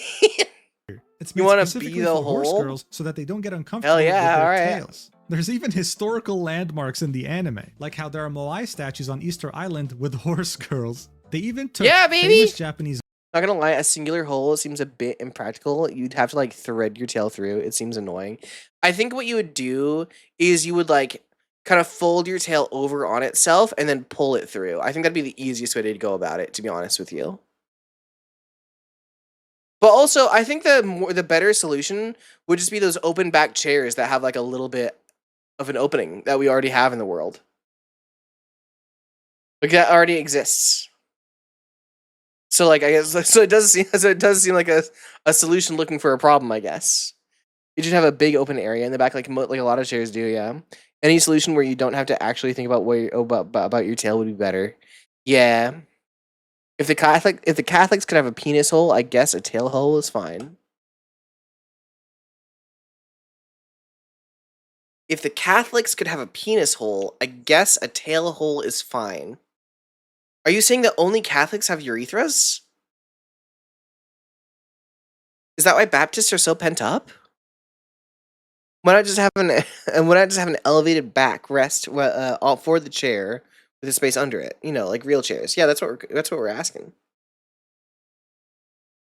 Speaker 2: It's
Speaker 1: You
Speaker 2: made
Speaker 1: wanna
Speaker 2: specifically
Speaker 1: be the
Speaker 2: for horse
Speaker 1: hole?
Speaker 2: girls so that they don't get uncomfortable
Speaker 1: yeah,
Speaker 2: with their
Speaker 1: alright.
Speaker 2: tails. There's even historical landmarks in the anime, like how there are Moai statues on Easter Island with horse girls. They even took
Speaker 1: Yeah, baby!
Speaker 2: famous Japanese
Speaker 1: Not gonna lie, a singular hole seems a bit impractical. You'd have to like thread your tail through. It seems annoying. I think what you would do is you would like kind of fold your tail over on itself and then pull it through. I think that'd be the easiest way to go about it, to be honest with you. But also, I think the better solution would just be those open back chairs that have like a little bit of an opening that we already have in the world. Like that already exists. So like I guess so it does seem like a solution looking for a problem, I guess. You should have a big open area in the back like a lot of chairs do, yeah. Any solution where you don't have to actually think about about your tail would be better. Yeah. If the Catholics could have a penis hole, I guess a tail hole is fine. If the Catholics could have a penis hole, I guess a tail hole is fine. Are you saying that only Catholics have urethras? Is that why Baptists are so pent up? Why not just have an elevated backrest for the chair with a space under it? You know, like real chairs. Yeah, that's what we're asking.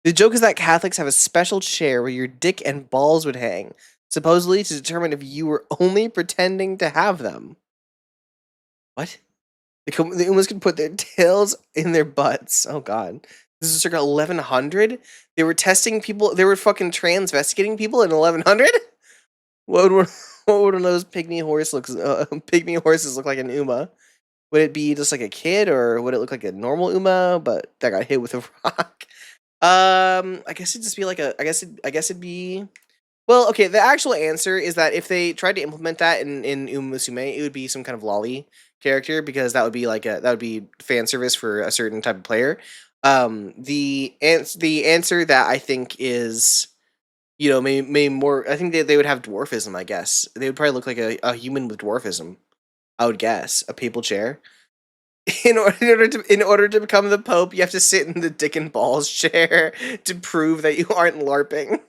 Speaker 1: The joke is that Catholics have a special chair where your dick and balls would hang, supposedly to determine if you were only pretending to have them. What? The Umas can put their tails in their butts. Oh god. This is circa 1100? They were testing people, they were fucking transvestigating people in 1100? What would one of those pygmy horses look like an Uma? Would it be just like a kid, or would it look like a normal Uma, but that got hit with a rock? I guess it'd just be like I guess it'd be. Well, okay. The actual answer is that if they tried to implement that in Umamusume, it would be some kind of lolly character, because that would be fan service for a certain type of player. The answer that I think is, you know, may more. I think they would have dwarfism. I guess they would probably look like a human with dwarfism. I would guess a papal chair. In order to become the Pope, you have to sit in the dick and balls chair to prove that you aren't LARPing.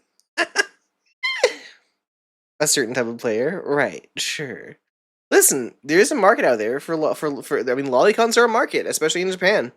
Speaker 1: A certain type of player, right? Sure. Listen, there is a market out there for I mean, lolicons are a market, especially in Japan.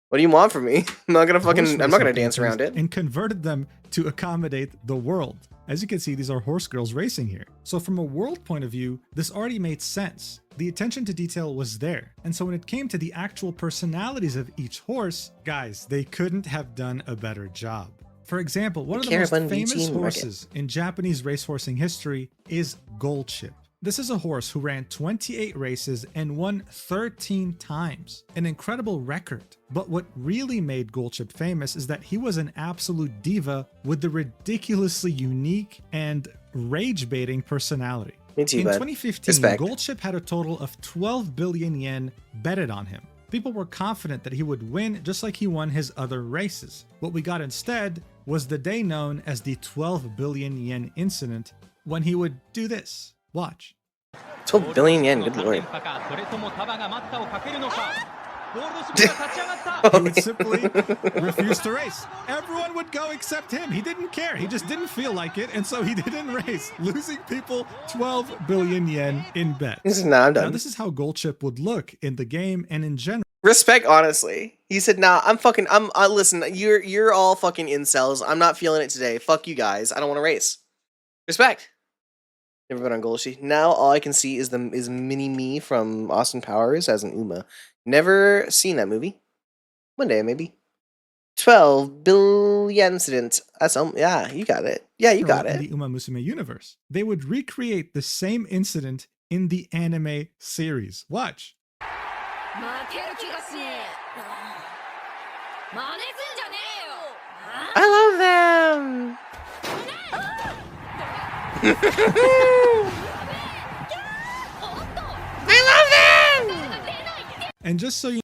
Speaker 1: What do you want from me? I'm not gonna
Speaker 2: horse
Speaker 1: fucking. I'm not gonna
Speaker 2: racing
Speaker 1: dance around
Speaker 2: paintings
Speaker 1: it.
Speaker 2: and converted them to accommodate the world. As you can see, these are horse girls racing here. So from a world point of view, this already made sense. The attention to detail was there. And so when it came to the actual personalities of each horse, guys, they couldn't have done a better job. For example, one of the most
Speaker 1: CaraBunVT
Speaker 2: famous
Speaker 1: market.
Speaker 2: horses in Japanese racehorsing history is Goldship. This is a horse who ran 28 races and won 13 times. An incredible record. But what really made Goldship famous is that he was an absolute diva with the ridiculously unique and rage-baiting personality.
Speaker 1: Me too,
Speaker 2: In
Speaker 1: bud.
Speaker 2: 2015,
Speaker 1: Respect.
Speaker 2: Goldship had a total of 12 billion yen betted on him. People were confident that he would win just like he won his other races. What we got instead was the day known as the 12 billion yen incident, when he would do this. Watch.
Speaker 1: 12 billion yen. Good lord.
Speaker 2: He would simply refuse to race. Everyone would go except him. He didn't care. He just didn't feel like it, and so he didn't race, losing people 12 billion yen in bets.
Speaker 1: He said, "Nah, I'm
Speaker 2: Now,
Speaker 1: done."
Speaker 2: this is how Goldship would look in the game and in general.
Speaker 1: Respect, honestly. He said, "Nah, listen, you're all fucking incels. I'm not feeling it today. Fuck you guys. I don't want to race." Respect. Never been on Golshi. Now all I can see is Mini Me from Austin Powers as an Uma. Never seen that movie. One day maybe. 12 billion incident. That's yeah, you got it. Yeah, you got
Speaker 2: In
Speaker 1: it.
Speaker 2: the Umamusume universe, they would recreate the same incident in the anime series. Watch.
Speaker 1: I love them. I love them.
Speaker 2: And just so you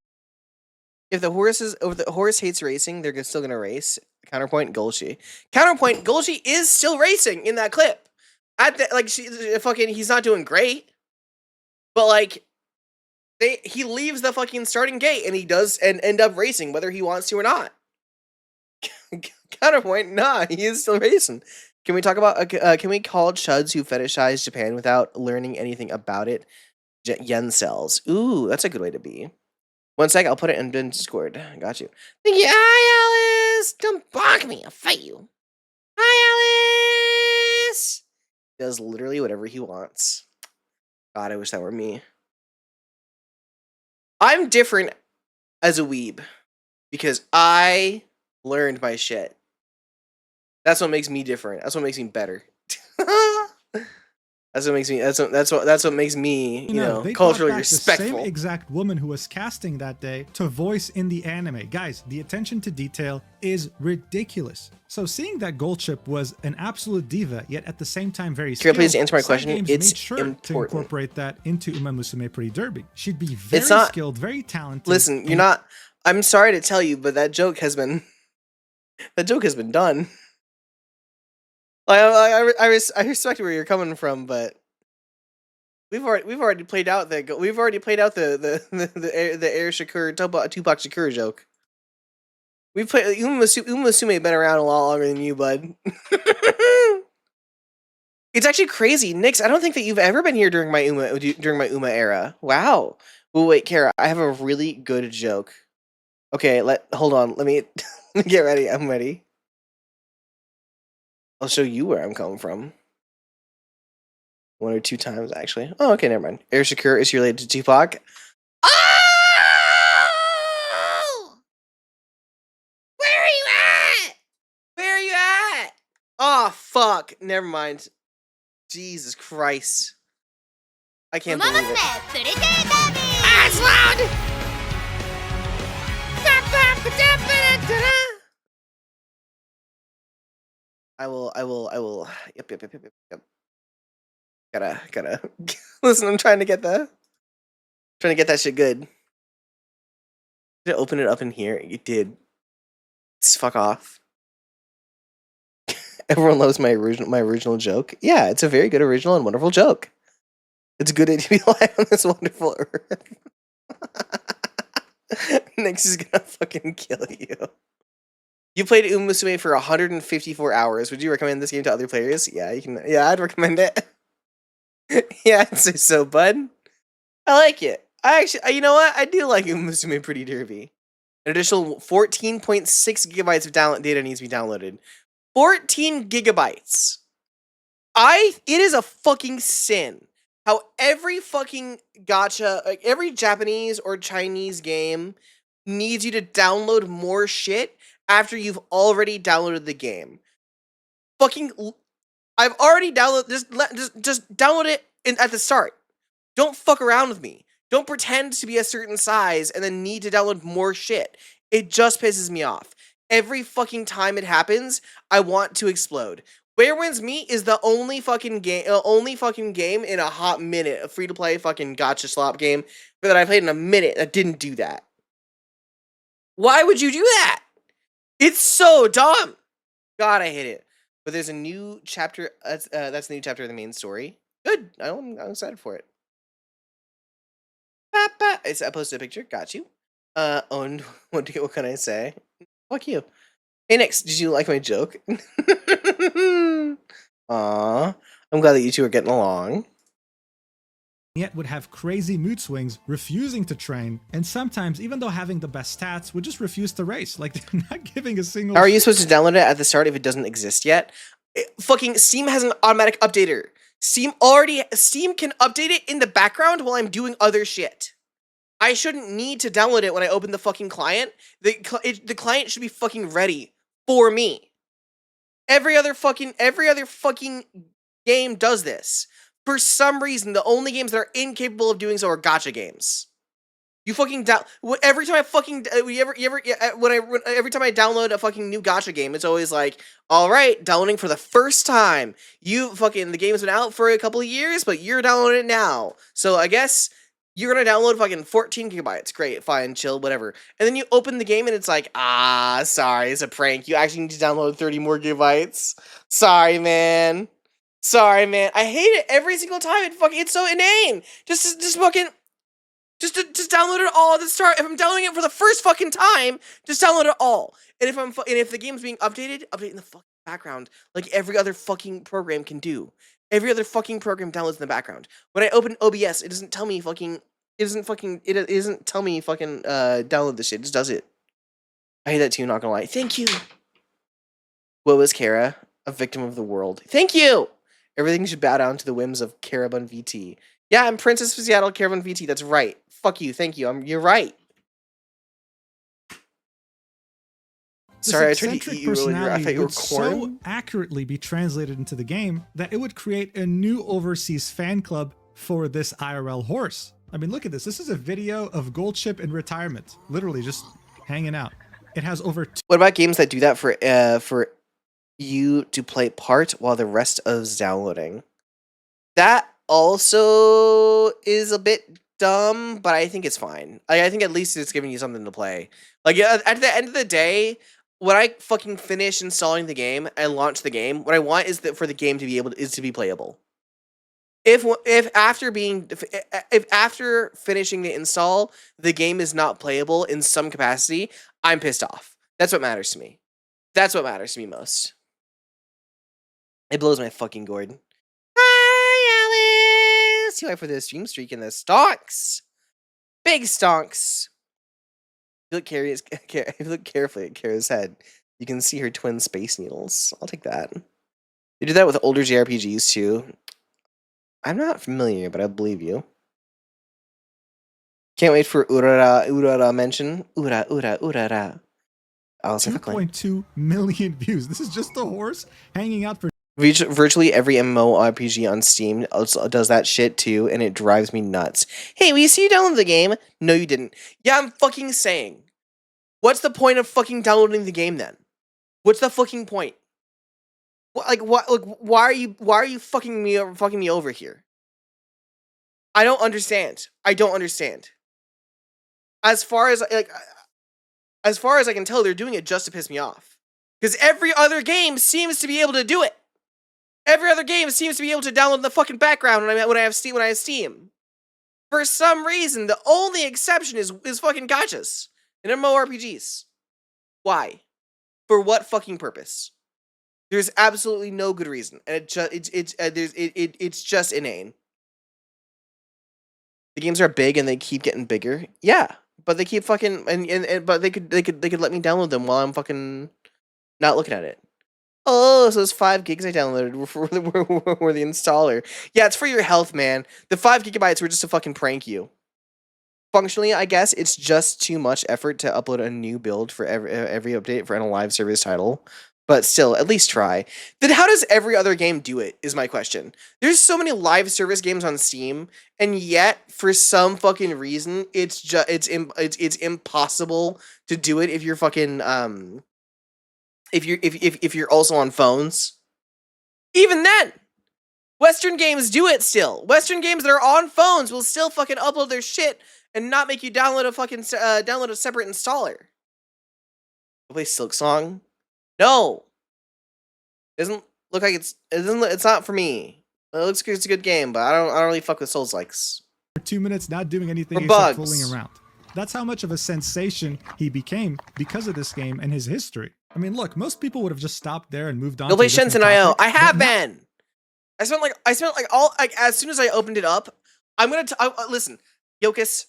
Speaker 1: If the horse hates racing, they're still gonna race. Counterpoint, Golshi. Counterpoint, Golshi is still racing in that clip. He's not doing great, but like, he leaves the fucking starting gate and he does and end up racing whether he wants to or not. Counterpoint, nah, he is still racing. Can we talk about? Can we call chuds who fetishize Japan without learning anything about it? Yen cells. Ooh, that's a good way to be. One sec, I'll put it in Discord. Got you. Thank you. Hi, Alice. Don't bonk me. I'll fight you. Hi, Alice. Does literally whatever he wants. God, I wish that were me. I'm different as a weeb because I learned my shit. That's what makes me different. That's what makes me better. That's what makes me. That's what makes me. You know,
Speaker 2: they
Speaker 1: culturally
Speaker 2: brought back
Speaker 1: respectful.
Speaker 2: the same exact woman who was casting that day to voice in the anime. Guys, the attention to detail is ridiculous. So seeing that Goldship was an absolute diva, yet at the same time very skilled,
Speaker 1: Please answer my
Speaker 2: Side
Speaker 1: question.
Speaker 2: Games
Speaker 1: It's
Speaker 2: made sure
Speaker 1: important.
Speaker 2: to incorporate that into Umamusume Pretty Derby. She'd be very
Speaker 1: It's not-
Speaker 2: skilled, very talented.
Speaker 1: Listen, you're not. I'm sorry to tell you, but that joke has been. That joke has been done. I respect where you're coming from, but we've already played out the Air Shakur Tupac Shakur joke. We've played Umamusume been around a lot longer than you, bud. It's actually crazy, Nix. I don't think that you've ever been here during my Uma era. Wow. Well, wait, Kara, I have a really good joke. Okay, hold on. Let me get ready. I'm ready. I'll show you where I'm coming from. 1 or 2 times, actually. Oh, okay, never mind. Air Shakur is related to Tupac. Oh! Where are you at? Where are you at? Oh, fuck. Never mind. Jesus Christ. I can't believe it. Ah, it's loud! I will. Yep. Gotta. Listen, I'm trying to get that shit good. Did it open it up in here? It did. Just fuck off. Everyone loves my original joke. Yeah, it's a very good, original, and wonderful joke. It's good to be alive on this wonderful earth. Nix is gonna fucking kill you. You played Umamusume for 154 hours. Would you recommend this game to other players? Yeah, you can. Yeah, I'd recommend it. Yeah, I'd say so, bud. I like it. I actually, you know what? I do like Umamusume Pretty Derby. An additional 14.6 gigabytes of data needs to be downloaded. 14 gigabytes. It is a fucking sin how every fucking gacha, like every Japanese or Chinese game needs you to download more shit after you've already downloaded the game. I've already downloaded, just download it at the start. Don't fuck around with me. Don't pretend to be a certain size and then need to download more shit. It just pisses me off. Every fucking time it happens, I want to explode. Where Wins Meat is the only fucking game in a hot minute, a free-to-play fucking gacha slop game that I played in a minute that didn't do that. Why would you do that? It's so dumb. God, I hate it. But there's a new chapter. That's the new chapter of the main story. Good. I'm excited for it. I posted a picture. Got you. And what can I say? Fuck you. Hey, Nix, did you like my joke? Aw. I'm glad that you two are getting along.
Speaker 2: Yet would have crazy mood swings, refusing to train, and sometimes, even though having the best stats, would just refuse to race. Like, they're not giving a single...
Speaker 1: How are you supposed to download it at the start if it doesn't exist yet? Fucking Steam has an automatic updater. Steam can update it in the background while I'm doing other shit. I shouldn't need to download it when I open the fucking client. The client should be fucking ready for me. Every other fucking game does this. For some reason, the only games that are incapable of doing so are gacha games. You fucking every time I download a fucking new gacha game, it's always like, all right, downloading for the first time. The game's been out for a couple of years, but you're downloading it now. So I guess you're gonna download fucking 14 gigabytes. Great, fine, chill, whatever. And then you open the game and it's like, sorry, it's a prank. You actually need to download 30 more gigabytes. Sorry, man. I hate it every single time. It's so inane. Just download it all at the start. If I'm downloading it for the first fucking time, just download it all. And if the game's being updated, update in the fucking background, like every other fucking program can do. Every other fucking program downloads in the background. When I open OBS, it doesn't tell me fucking download this shit. It just does it. I hate that too, not gonna lie. Thank you. What was Kara? A victim of the world. Thank you! Everything should bow down to the whims of CaraBunVT. Yeah, I'm Princess of Seattle, CaraBunVT. That's right. Fuck you. Thank you. You're right. Sorry, I tried to eat you earlier. I thought you were corn.
Speaker 2: So accurately be translated into the game that it would create a new overseas fan club for this IRL horse. I mean, look at this. This is a video of Goldship in retirement, literally just hanging out. It has over.
Speaker 1: What about games that do that for you to play part while the rest is downloading? That also is a bit dumb, but I think it's fine. I think at least it's giving you something to play. Like at the end of the day, when I fucking finish installing the game and launch the game, what I want is for the game to be playable. If after finishing the install, the game is not playable in some capacity, I'm pissed off. That's what matters to me. That's what matters to me most. It blows my fucking gourd. Hi, Alice! You for the stream streak in the stonks. Big stonks. If you look carefully at Kara's head, you can see her twin space needles. I'll take that. They do that with older JRPGs too. I'm not familiar, but I believe you. Can't wait for Urara mention. Urara.
Speaker 2: 2.2 million views. This is just a horse hanging out for...
Speaker 1: Virtually every MMORPG on Steam also does that shit too, and it drives me nuts. Hey, we see you download the game. No, you didn't. Yeah, I'm fucking saying. What's the point of fucking downloading the game then? What's the fucking point? Why are you fucking me over here? I don't understand. As far as I can tell, they're doing it just to piss me off. Because every other game seems to be able to do it. Every other game seems to be able to download in the fucking background when I have Steam. For some reason, the only exception is fucking gachas and MMORPGs. Why? For what fucking purpose? There's absolutely no good reason, and it's just inane. The games are big and they keep getting bigger. Yeah, but they keep fucking but they could let me download them while I'm fucking not looking at it. Oh, so those 5 gigs I downloaded were the installer. Yeah, it's for your health, man. The 5 gigabytes were just to fucking prank you. Functionally, I guess it's just too much effort to upload a new build for every update for a live service title. But still, at least try. Then how does every other game do it, is my question. There's so many live service games on Steam, and yet, for some fucking reason, it's impossible to do it if you're fucking, if you're also on phones. Even then! Western games do it still. Western games that are on phones will still fucking upload their shit and not make you download a fucking, download a separate installer. Play Silksong? No, doesn't look like it's not for me. It looks like it's a good game, but I don't really fuck with Souls likes.
Speaker 2: For 2 minutes, not doing anything
Speaker 1: Or
Speaker 2: except
Speaker 1: bugs.
Speaker 2: fooling around. That's how much of a sensation he became because of this game and his history. I mean, look, most people would have just stopped there and moved on.
Speaker 1: Go
Speaker 2: to
Speaker 1: play
Speaker 2: a different
Speaker 1: Shensen.io.
Speaker 2: topic,
Speaker 1: I have
Speaker 2: but
Speaker 1: been. I spent like as soon as I opened it up. I'm gonna listen, Yokus.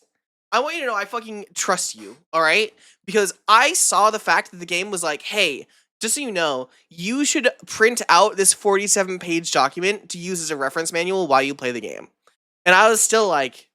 Speaker 1: I want you to know I fucking trust you. All right, because I saw the fact that the game was like, hey. Just so you know, you should print out this 47-page document to use as a reference manual while you play the game. And I was still like,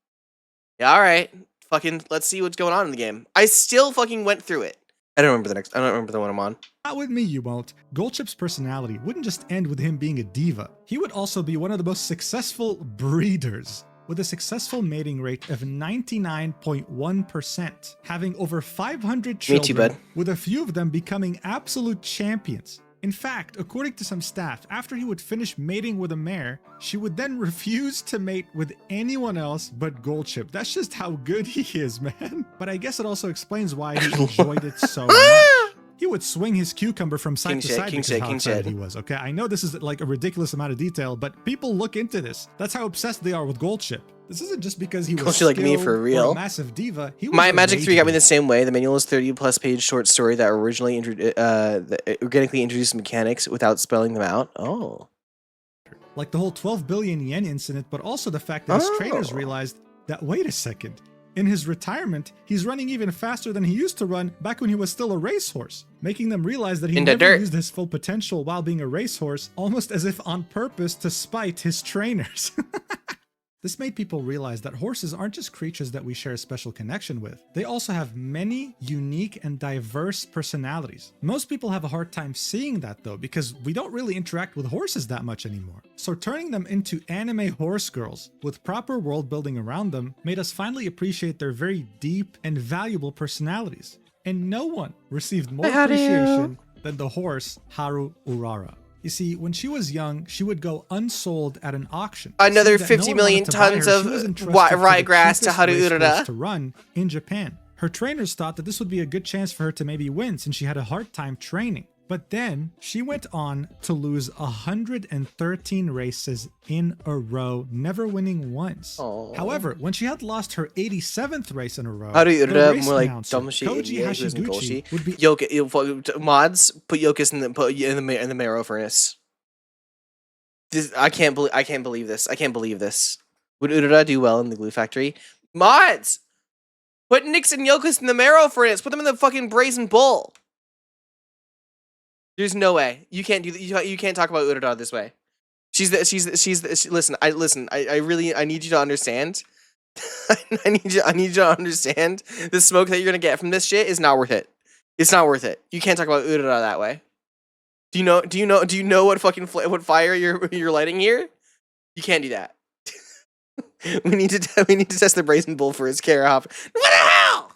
Speaker 1: yeah, all right, fucking, let's see what's going on in the game. I still fucking went through it. I don't remember the one I'm on.
Speaker 2: Not with me, you won't. Goldchip's personality wouldn't just end with him being a diva. He would also be one of the most successful breeders, with a successful mating rate of 99.1%, having over 500 children,
Speaker 1: Me too, bud.
Speaker 2: with a few of them becoming absolute champions. In fact, according to some staff, after he would finish mating with a mare, she would then refuse to mate with anyone else but Goldchip. That's just how good he is, man. But I guess it also explains why he enjoyed it so much. He would swing his cucumber from side to side because of how excited he was, okay? I know this is like a ridiculous amount of detail, but people look into this. That's how obsessed they are with Goldchip. This isn't just because he was
Speaker 1: Goldchip like me for real.
Speaker 2: or a massive diva. He was
Speaker 1: My Magic 3 got me
Speaker 2: raging.
Speaker 1: the same way. The manual is 30+ page short story that originally organically introduced mechanics without spelling them out. Oh.
Speaker 2: Like the whole 12 billion yen incident, but also the fact that his trainers
Speaker 1: Oh.
Speaker 2: realized that, wait a second, in his retirement, he's running even faster than he used to run back when he was still a racehorse, making them realize that he
Speaker 1: In the
Speaker 2: never
Speaker 1: dirt.
Speaker 2: used his full potential while being a racehorse, almost as if on purpose to spite his trainers. This made people realize that horses aren't just creatures that we share a special connection with. They also have many unique and diverse personalities. Most people have a hard time seeing that though, because we don't really interact with horses that much anymore. So turning them into anime horse girls with proper world building around them made us finally appreciate their very deep and valuable personalities. And no one received more appreciation than the horse Haru Urara. You see, when she was young, she would go unsold at an auction.
Speaker 1: Another
Speaker 2: Seeing that no
Speaker 1: 50
Speaker 2: one
Speaker 1: million
Speaker 2: wanted to buy
Speaker 1: tons
Speaker 2: her,
Speaker 1: of
Speaker 2: she was entrusted to the
Speaker 1: ryegrass to
Speaker 2: cheapest
Speaker 1: Haru
Speaker 2: race course
Speaker 1: Urara.
Speaker 2: to run in Japan. Her trainers thought that this would be a good chance for her to maybe win since she had a hard time training. But then she went on to lose 113 races in a row, never winning once.
Speaker 1: Aw.
Speaker 2: However, when she had lost her 87th race in a row,
Speaker 1: How do you
Speaker 2: the race
Speaker 1: more like
Speaker 2: announcer,
Speaker 1: dumb shit
Speaker 2: Koji
Speaker 1: idiot who isn't
Speaker 2: Hashiguchi,
Speaker 1: Golshi?
Speaker 2: would be
Speaker 1: Mods put Yokus in the marrow furnace. I can't believe this. I can't believe this. Would Urara do well in the glue factory? Mods! Put Nyx and Yokus in the marrow furnace. Put them in the fucking brazen bull. There's no way. You can't do that. You can't talk about Urara this way. Listen, I need you to understand. I need you to understand the smoke that you're gonna get from this shit is not worth it. It's not worth it. You can't talk about Urara that way. Do you know what fucking what fire you're lighting here? You can't do that. we need to test the brazen bull for his care hop. What the hell?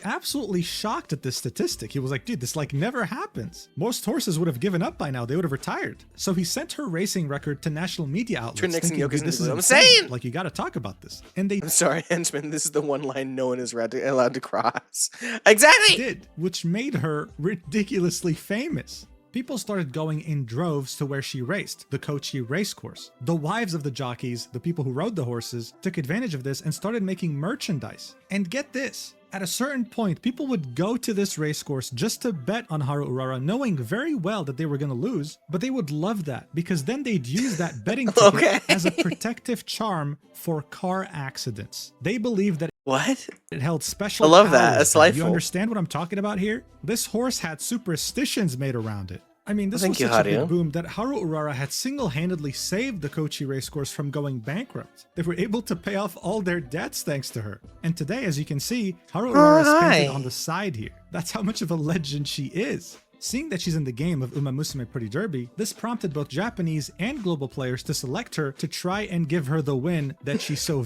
Speaker 2: absolutely shocked at this statistic. He was like, dude, this like never happens. Most horses would have given up by now. They would have retired. So he sent her racing record to national media outlets.
Speaker 1: Turn Nyx and
Speaker 2: Thinking,
Speaker 1: Yokus
Speaker 2: dude, this
Speaker 1: into
Speaker 2: is
Speaker 1: glue. I'm
Speaker 2: insane.
Speaker 1: saying!
Speaker 2: Like, you got to talk about this. And they
Speaker 1: I'm sorry, henchman. This is the one line no one is allowed to cross. Exactly.
Speaker 2: did, which made her ridiculously famous. People started going in droves to where she raced, the Kochi race course. The wives of the jockeys, the people who rode the horses, took advantage of this and started making merchandise. And get this, at a certain point, people would go to this race course just to bet on Haru Urara, knowing very well that they were going to lose, but they would love that because then they'd use that betting ticket
Speaker 1: Okay.
Speaker 2: as a protective charm for car accidents. They believed that
Speaker 1: What?
Speaker 2: It held special
Speaker 1: I love that.
Speaker 2: powers.
Speaker 1: That's
Speaker 2: You
Speaker 1: delightful.
Speaker 2: understand what I'm talking about here? This horse had superstitions made around it. I mean, this
Speaker 1: Thank
Speaker 2: was
Speaker 1: you,
Speaker 2: such a big
Speaker 1: Haru.
Speaker 2: boom that Haru Urara had single-handedly saved the Kochi racecourse from going bankrupt. They were able to pay off all their debts thanks to her. And today, as you can see, Haru Urara is painted
Speaker 1: hi.
Speaker 2: on the side here. That's how much of a legend she is. Seeing that she's in the game of Umamusume Pretty Derby, this prompted both Japanese and global players to select her to try and give her the win that she so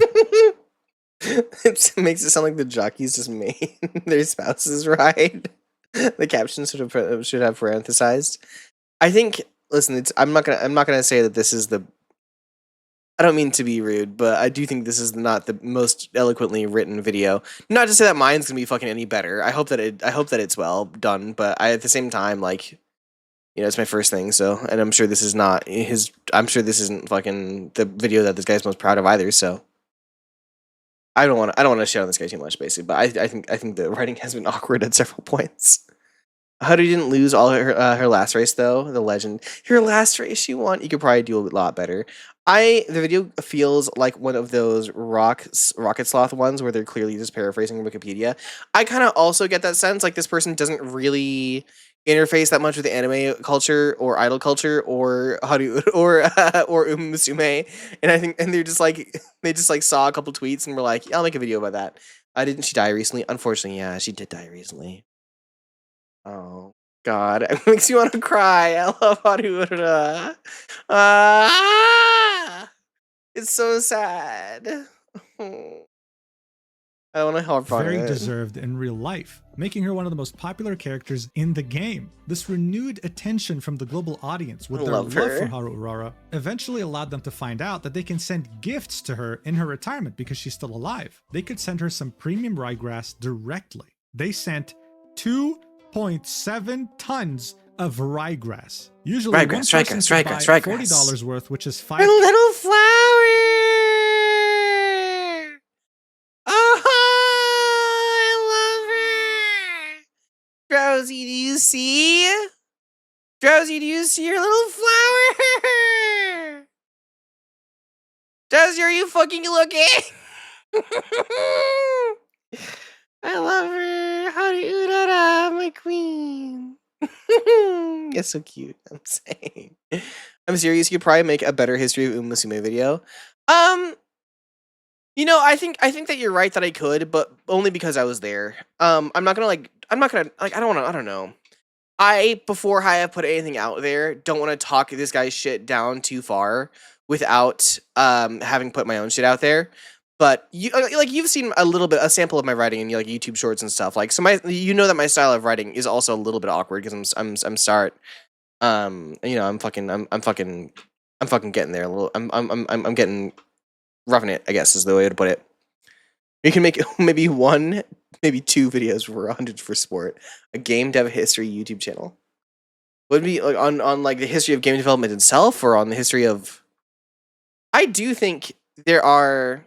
Speaker 1: It makes it sound like the jockeys just made their spouses ride. The caption should have parenthesized. I think. Listen, I'm not gonna say that this is the. I don't mean to be rude, but I do think this is not the most eloquently written video. Not to say that mine's gonna be fucking any better. I hope that it's well done, but at the same time, like, you know, it's my first thing, so, and I'm sure this is not his. I'm sure this isn't fucking the video that this guy's most proud of either. So. I don't want to shit on this guy too much, basically, but I think the writing has been awkward at several points. Haru didn't lose all her last race though. The legend, her last race she won. You could probably do a lot better. The video feels like one of those rocket sloth ones where they're clearly just paraphrasing Wikipedia. I kind of also get that sense like this person doesn't really interface that much with the anime culture or idol culture or Haru or Umamusume, and I think they're just like they just like saw a couple tweets and were like, yeah, I'll make a video about that. Didn't she die recently? Unfortunately, yeah, she did die recently. Oh God, it makes me want to cry. I love Haru. It's so sad. I don't want to harp on
Speaker 2: very
Speaker 1: it.
Speaker 2: deserved in real life, making her one of the most popular characters in the game. This renewed attention from the global audience with their love for Haru Urara eventually allowed them to find out that they can send gifts to her in her retirement because she's still alive. They could send her some premium ryegrass directly. They sent 2.7 tons of ryegrass. Usually one person could buy $40 worth, which is $5.
Speaker 1: A little flower! Drowsy, do you see? Drowsy, do you see your little flower? Drowsy, are you fucking looking? I love her. Haru Urara, my queen. You're so cute, I'm saying. I'm serious, you could probably make a better History of Umamusume video. You know, I think that you're right that I could, but only because I was there. I don't know. Before I have put anything out there, don't want to talk this guy's shit down too far without having put my own shit out there. But you've seen a sample of my writing in like YouTube shorts and stuff. Like, so you know that my style of writing is also a little bit awkward because I'm getting there a little. I'm getting roughing it, I guess is the way to put it. We can make maybe 1, maybe 2 videos for 100 for sport. A game dev history YouTube channel. Would it be like on like the history of game development itself, or on the history of? I do think there are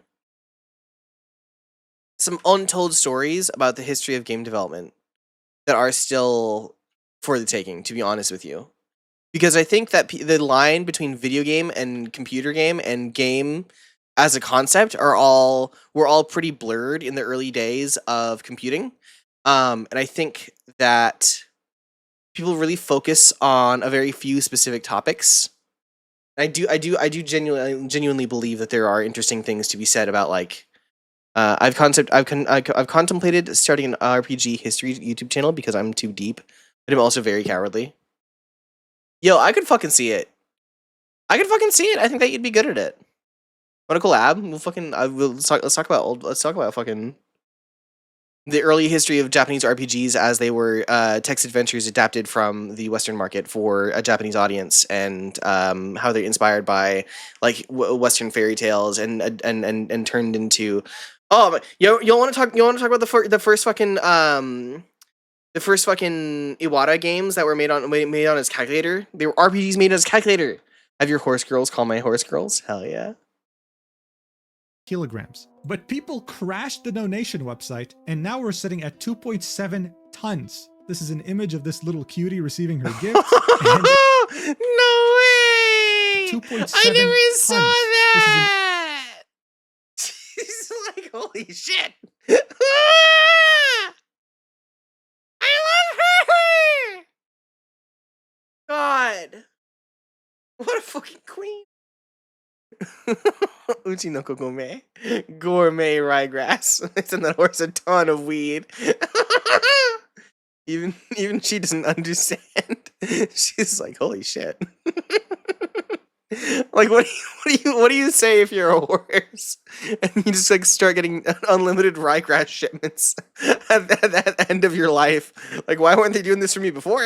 Speaker 1: some untold stories about the history of game development that are still for the taking, to be honest with you. Because I think that the line between video game and computer game and game as a concept were all pretty blurred in the early days of computing. And I think that people really focus on a very few specific topics. I do genuinely believe that there are interesting things to be said about like I've contemplated starting an RPG history YouTube channel because I'm too deep, but I'm also very cowardly. Yo, I could fucking see it. I think that you'd be good at it. Want to collab? Let's talk about fucking the early history of Japanese RPGs as they were text adventures adapted from the Western market for a Japanese audience, and how they're inspired by like Western fairy tales and turned into. Oh, you want to talk? You want to talk about the first fucking Iwata games that were made on his calculator? They were RPGs made on his calculator. Have your horse girls call my horse girls? Hell yeah.
Speaker 2: Kilograms. But people crashed the donation website, and now we're sitting at 2.7 tons. This is an image of this little cutie receiving her gift.
Speaker 1: No way!
Speaker 2: 2.7
Speaker 1: I never saw
Speaker 2: tons.
Speaker 1: that! She's like, Holy shit! I love her! God. What a fucking queen. Uchi no kokome. Gourmet ryegrass. I sent that horse a ton of weed. Even she doesn't understand. She's like, holy shit. Like, what do you say if you're a horse and you just like start getting unlimited ryegrass shipments at the end of your life? Like, why weren't they doing this for me before?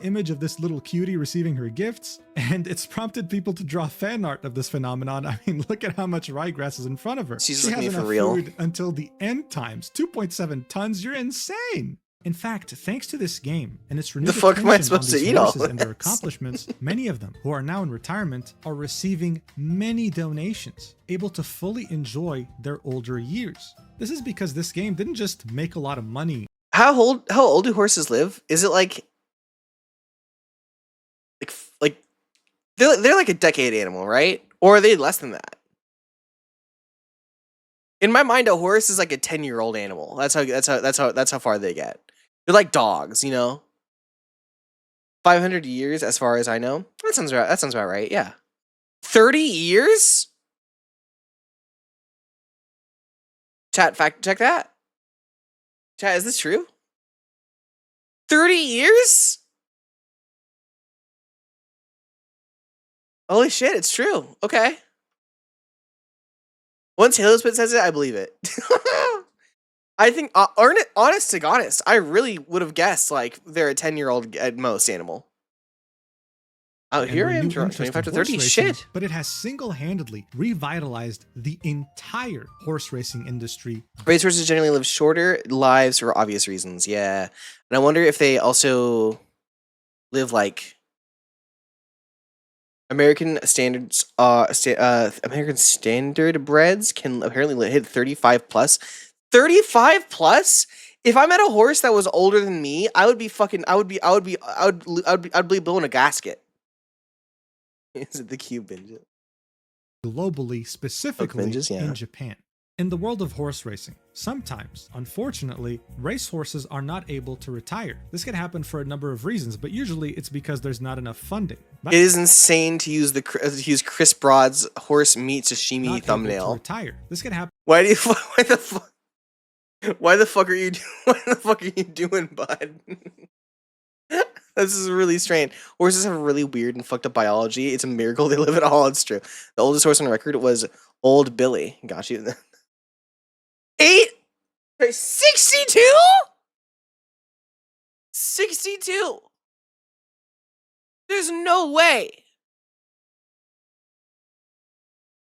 Speaker 2: Image of this little cutie receiving her gifts, and it's prompted people to draw fan art of this phenomenon. I mean, look at how much ryegrass is in front of her.
Speaker 1: She's
Speaker 2: she
Speaker 1: looking
Speaker 2: has
Speaker 1: for
Speaker 2: enough
Speaker 1: real.
Speaker 2: food until the end times. 2.7 tons. You're insane. In fact, thanks to this game and its renewed
Speaker 1: fuck am I
Speaker 2: attention on
Speaker 1: supposed to
Speaker 2: these
Speaker 1: eat all
Speaker 2: horses and their
Speaker 1: this?
Speaker 2: accomplishments, many of them who are now in retirement are receiving many donations, able to fully enjoy their older years. This is because this game didn't just make a lot of money.
Speaker 1: How old do horses live? Is it like they're like a decade animal, right? Or are they less than that? In my mind, a horse is like a 10-year-old animal. That's how far they get. They're like dogs, you know. 500 years, as far as I know. That sounds about right. Yeah. 30 years. Chat, fact check that. Chat, is this true? 30 years? Holy shit, it's true. Okay. Once Halospit says it, I believe it. I think, honest to honest, I really would have guessed like they're a 10-year-old at most animal. Oh,
Speaker 2: and
Speaker 1: here I am,
Speaker 2: renewed interest
Speaker 1: 25 to
Speaker 2: in horse
Speaker 1: 30.
Speaker 2: racing,
Speaker 1: Shit.
Speaker 2: but it has single-handedly revitalized the entire horse racing industry.
Speaker 1: Racehorses generally live shorter lives for obvious reasons. Yeah, and I wonder if they also live like American standards. American standard breds can apparently hit 35 plus. 35 plus. If I met a horse that was older than me, I would be blowing a gasket. Is it the cube binge?
Speaker 2: Globally, specifically
Speaker 1: binges, yeah.
Speaker 2: in Japan. In the world of horse racing, sometimes, unfortunately, racehorses are not able to retire. This can happen for a number of reasons, but usually it's because there's not enough funding.
Speaker 1: It is insane to use Chris Broad's horse meat sashimi
Speaker 2: Not able to
Speaker 1: thumbnail.
Speaker 2: retire. This can happen
Speaker 1: Why the fuck are you doing, bud? This is really strange. Horses have really weird and fucked up biology. It's a miracle they live at all. It's true. The oldest horse on record was Old Billy. Got you. 62? 62. There's no way.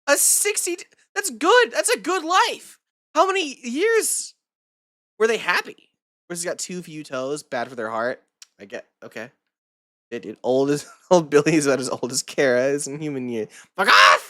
Speaker 1: A 60. That's good. That's a good life. How many years were they happy? Horses got too few toes, bad for their heart. I get, okay. Yeah, dude, old Billy is about as old as Kara is in human years. Fuck off!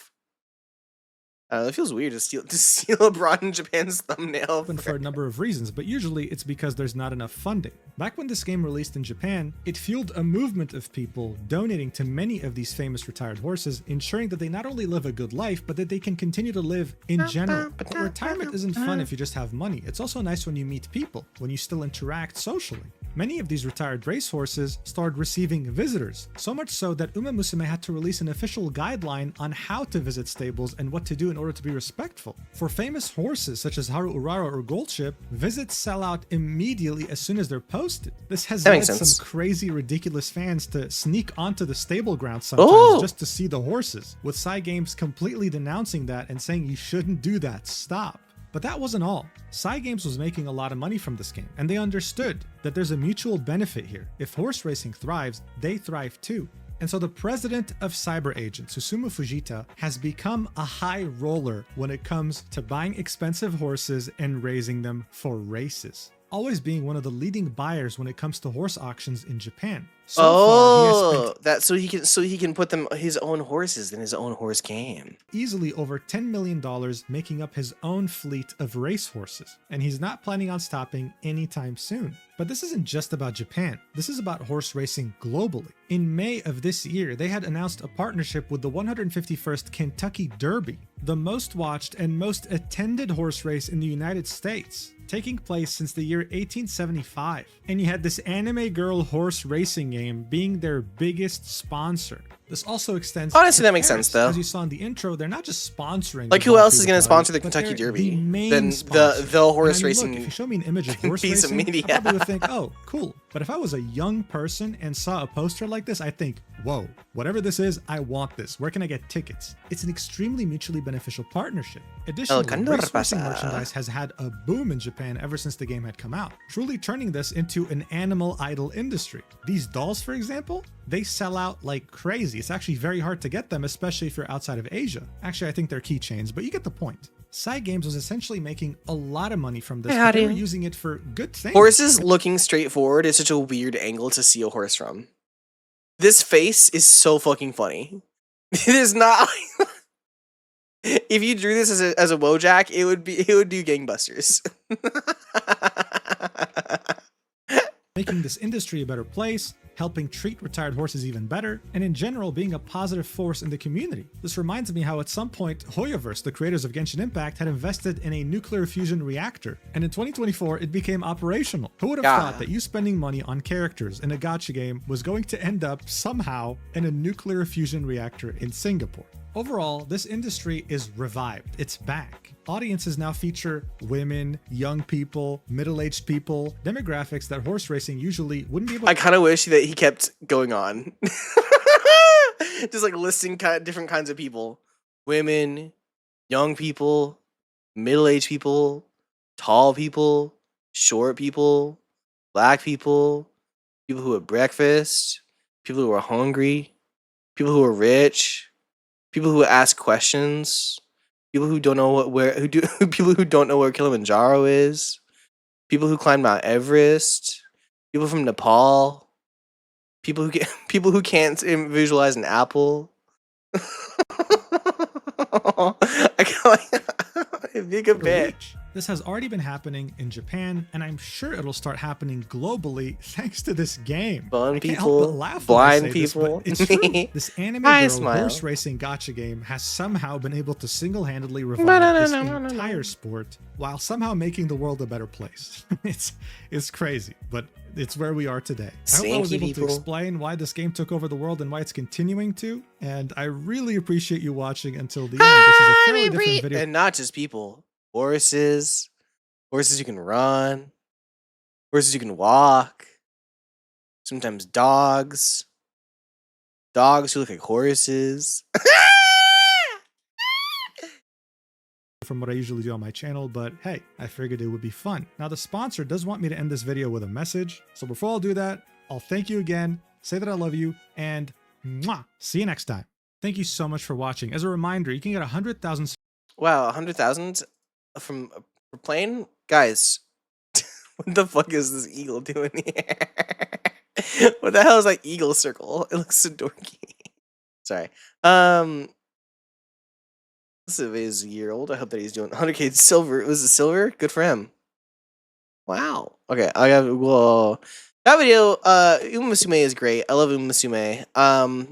Speaker 1: It feels weird to steal abroad in Japan's thumbnail.
Speaker 2: for a number of reasons, but usually it's because there's not enough funding. Back when this game released in Japan, it fueled a movement of people donating to many of these famous retired horses, ensuring that they not only live a good life, but that they can continue to live in general. But retirement isn't fun if you just have money. It's also nice when you meet people, when you still interact socially. Many of these retired racehorses started receiving visitors, so much so that Umamusume had to release an official guideline on how to visit stables and what to do in order to be respectful. For famous horses such as Haru Urara or Goldship, visits sell out immediately as soon as they're posted. This has led some crazy, ridiculous fans to sneak onto the stable ground sometimes just to see the horses, with Cygames completely denouncing that and saying you shouldn't do that, stop. But that wasn't all. Cygames was making a lot of money from this game, and they understood that there's a mutual benefit here. If horse racing thrives, they thrive too. And so the president of cyber agents, Susumu Fujita, has become a high roller when it comes to buying expensive horses and raising them for races, always being one of the leading buyers when it comes to horse auctions in Japan. So far, he has spent
Speaker 1: Oh, that so he can put them his own horses in his own horse game.
Speaker 2: easily over $10 million making up his own fleet of racehorses, and he's not planning on stopping anytime soon. But this isn't just about Japan, this is about horse racing globally. In May of this year, they had announced a partnership with the 151st Kentucky Derby, the most watched and most attended horse race in the United States, taking place since the year 1875. And you had this anime girl horse racing game being their biggest sponsor. This also extends.
Speaker 1: Honestly,
Speaker 2: to
Speaker 1: that makes
Speaker 2: Paris.
Speaker 1: sense, though.
Speaker 2: As you saw in the intro, they're not just sponsoring.
Speaker 1: Like,
Speaker 2: the
Speaker 1: who
Speaker 2: Grand
Speaker 1: else
Speaker 2: Prix
Speaker 1: is going to
Speaker 2: of
Speaker 1: sponsor the
Speaker 2: but
Speaker 1: Kentucky
Speaker 2: they're
Speaker 1: Derby
Speaker 2: the main
Speaker 1: than
Speaker 2: sponsor.
Speaker 1: the horse
Speaker 2: And I mean,
Speaker 1: racing
Speaker 2: look, if you show me an image of horse
Speaker 1: piece of
Speaker 2: racing,
Speaker 1: media?
Speaker 2: I probably would think, oh, cool. But if I was a young person and saw a poster like this, I think, whoa, whatever this is, I want this. Where can I get tickets? It's an extremely mutually beneficial partnership. Additionally,
Speaker 1: condor
Speaker 2: race racing
Speaker 1: pasa.
Speaker 2: merchandise has had a boom in Japan ever since the game had come out, truly turning this into an animal idol industry. These dolls, for example, they sell out like crazy. It's actually very hard to get them, especially if you're outside of Asia. Actually, I think they're keychains, but you get the point. Side Games was essentially making a lot of money from this, but they were using it for good things.
Speaker 1: Horses looking straight forward is such a weird angle to see a horse from. This face is so fucking funny. It is not. If you drew this as a Wojak, it would do gangbusters.
Speaker 2: Making this industry a better place, helping treat retired horses even better, and in general being a positive force in the community. This reminds me how at some point Hoyoverse, the creators of Genshin Impact, had invested in a nuclear fusion reactor, and in 2024 it became operational. Who would have thought that you spending money on characters in a gacha game was going to end up somehow in a nuclear fusion reactor in Singapore? Overall, this industry is revived. It's back. Audiences now feature women, young people, middle-aged people, demographics that horse racing usually wouldn't be able to.
Speaker 1: I kind of wish that he kept going on. Just like listing different kinds of people. Women, young people, middle-aged people, tall people, short people, black people, people who have breakfast, people who are hungry, people who are rich, people who ask questions, people who don't know people who don't know where Kilimanjaro is, people who climb Mount Everest, people from Nepal, people who can't visualize an apple. I can't big a bit.
Speaker 2: This has already been happening in Japan, and I'm sure it'll start happening globally thanks to this game.
Speaker 1: Fun
Speaker 2: I can't
Speaker 1: people,
Speaker 2: help but laugh when I
Speaker 1: blind
Speaker 2: say this,
Speaker 1: people.
Speaker 2: but it's true. This anime
Speaker 1: I
Speaker 2: girl
Speaker 1: smile.
Speaker 2: horse racing gacha game has somehow been able to single-handedly revive this entire sport while somehow making the world a better place. It's crazy, but it's where we are today. I hope I was able to explain why this game took over the world and why it's continuing to, and I really appreciate you watching until the end. This is a fairly different video.
Speaker 1: And not just people. Horses you can run, horses you can walk, sometimes dogs who look like horses.
Speaker 2: From what I usually do on my channel, but hey, I figured it would be fun. Now the sponsor does want me to end this video with a message, so before I'll do that, I'll thank you again, say that I love you, and mwah, see you next time. Thank you so much for watching. As a reminder, you can get 100,000.
Speaker 1: Wow, 100,000 from plane? Guys, what the fuck is this eagle doing here? What the hell is that eagle circle? It looks so dorky. Sorry. This is a year old. I hope that he's doing 100K silver. Was it silver? Good for him. Wow. Okay, I got whoa. That video, Umamusume is great. I love Umamusume. I'll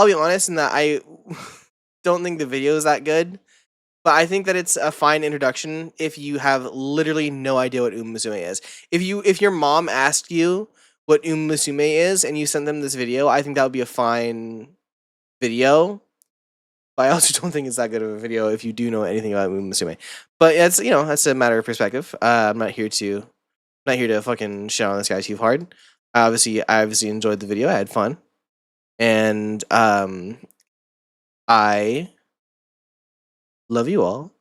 Speaker 1: be honest in that I don't think the video is that good. But I think that it's a fine introduction if you have literally no idea what Umamusume is. If your mom asked you what Umamusume is and you sent them this video, I think that would be a fine video. But I also don't think it's that good of a video if you do know anything about Umamusume. But it's that's a matter of perspective. I'm not here to fucking shit on this guy too hard. I obviously enjoyed the video. I had fun, and I love you all.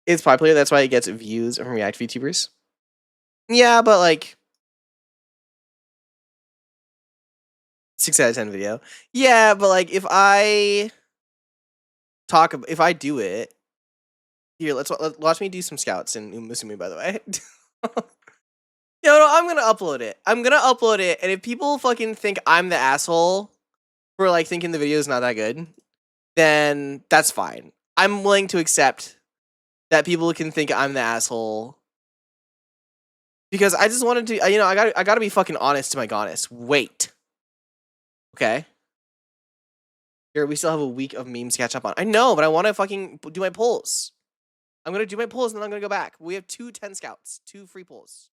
Speaker 1: It's popular, that's why it gets views from React VTubers. Yeah, but like 6 out of 10 video. Yeah, but like if I do it here, let's watch me do some scouts in Umamusume, by the way. No, I'm gonna upload it. I'm gonna upload it, and if people fucking think I'm the asshole for like thinking the video is not that good, then that's fine. I'm willing to accept that people can think I'm the asshole because I just wanted to. You know, I gotta be fucking honest to my honest. Wait, okay. Here, we still have a week of memes to catch up on. I know, but I want to fucking do my polls. I'm gonna do my polls, and then I'm gonna go back. We have 2 10 scouts, 2 free polls.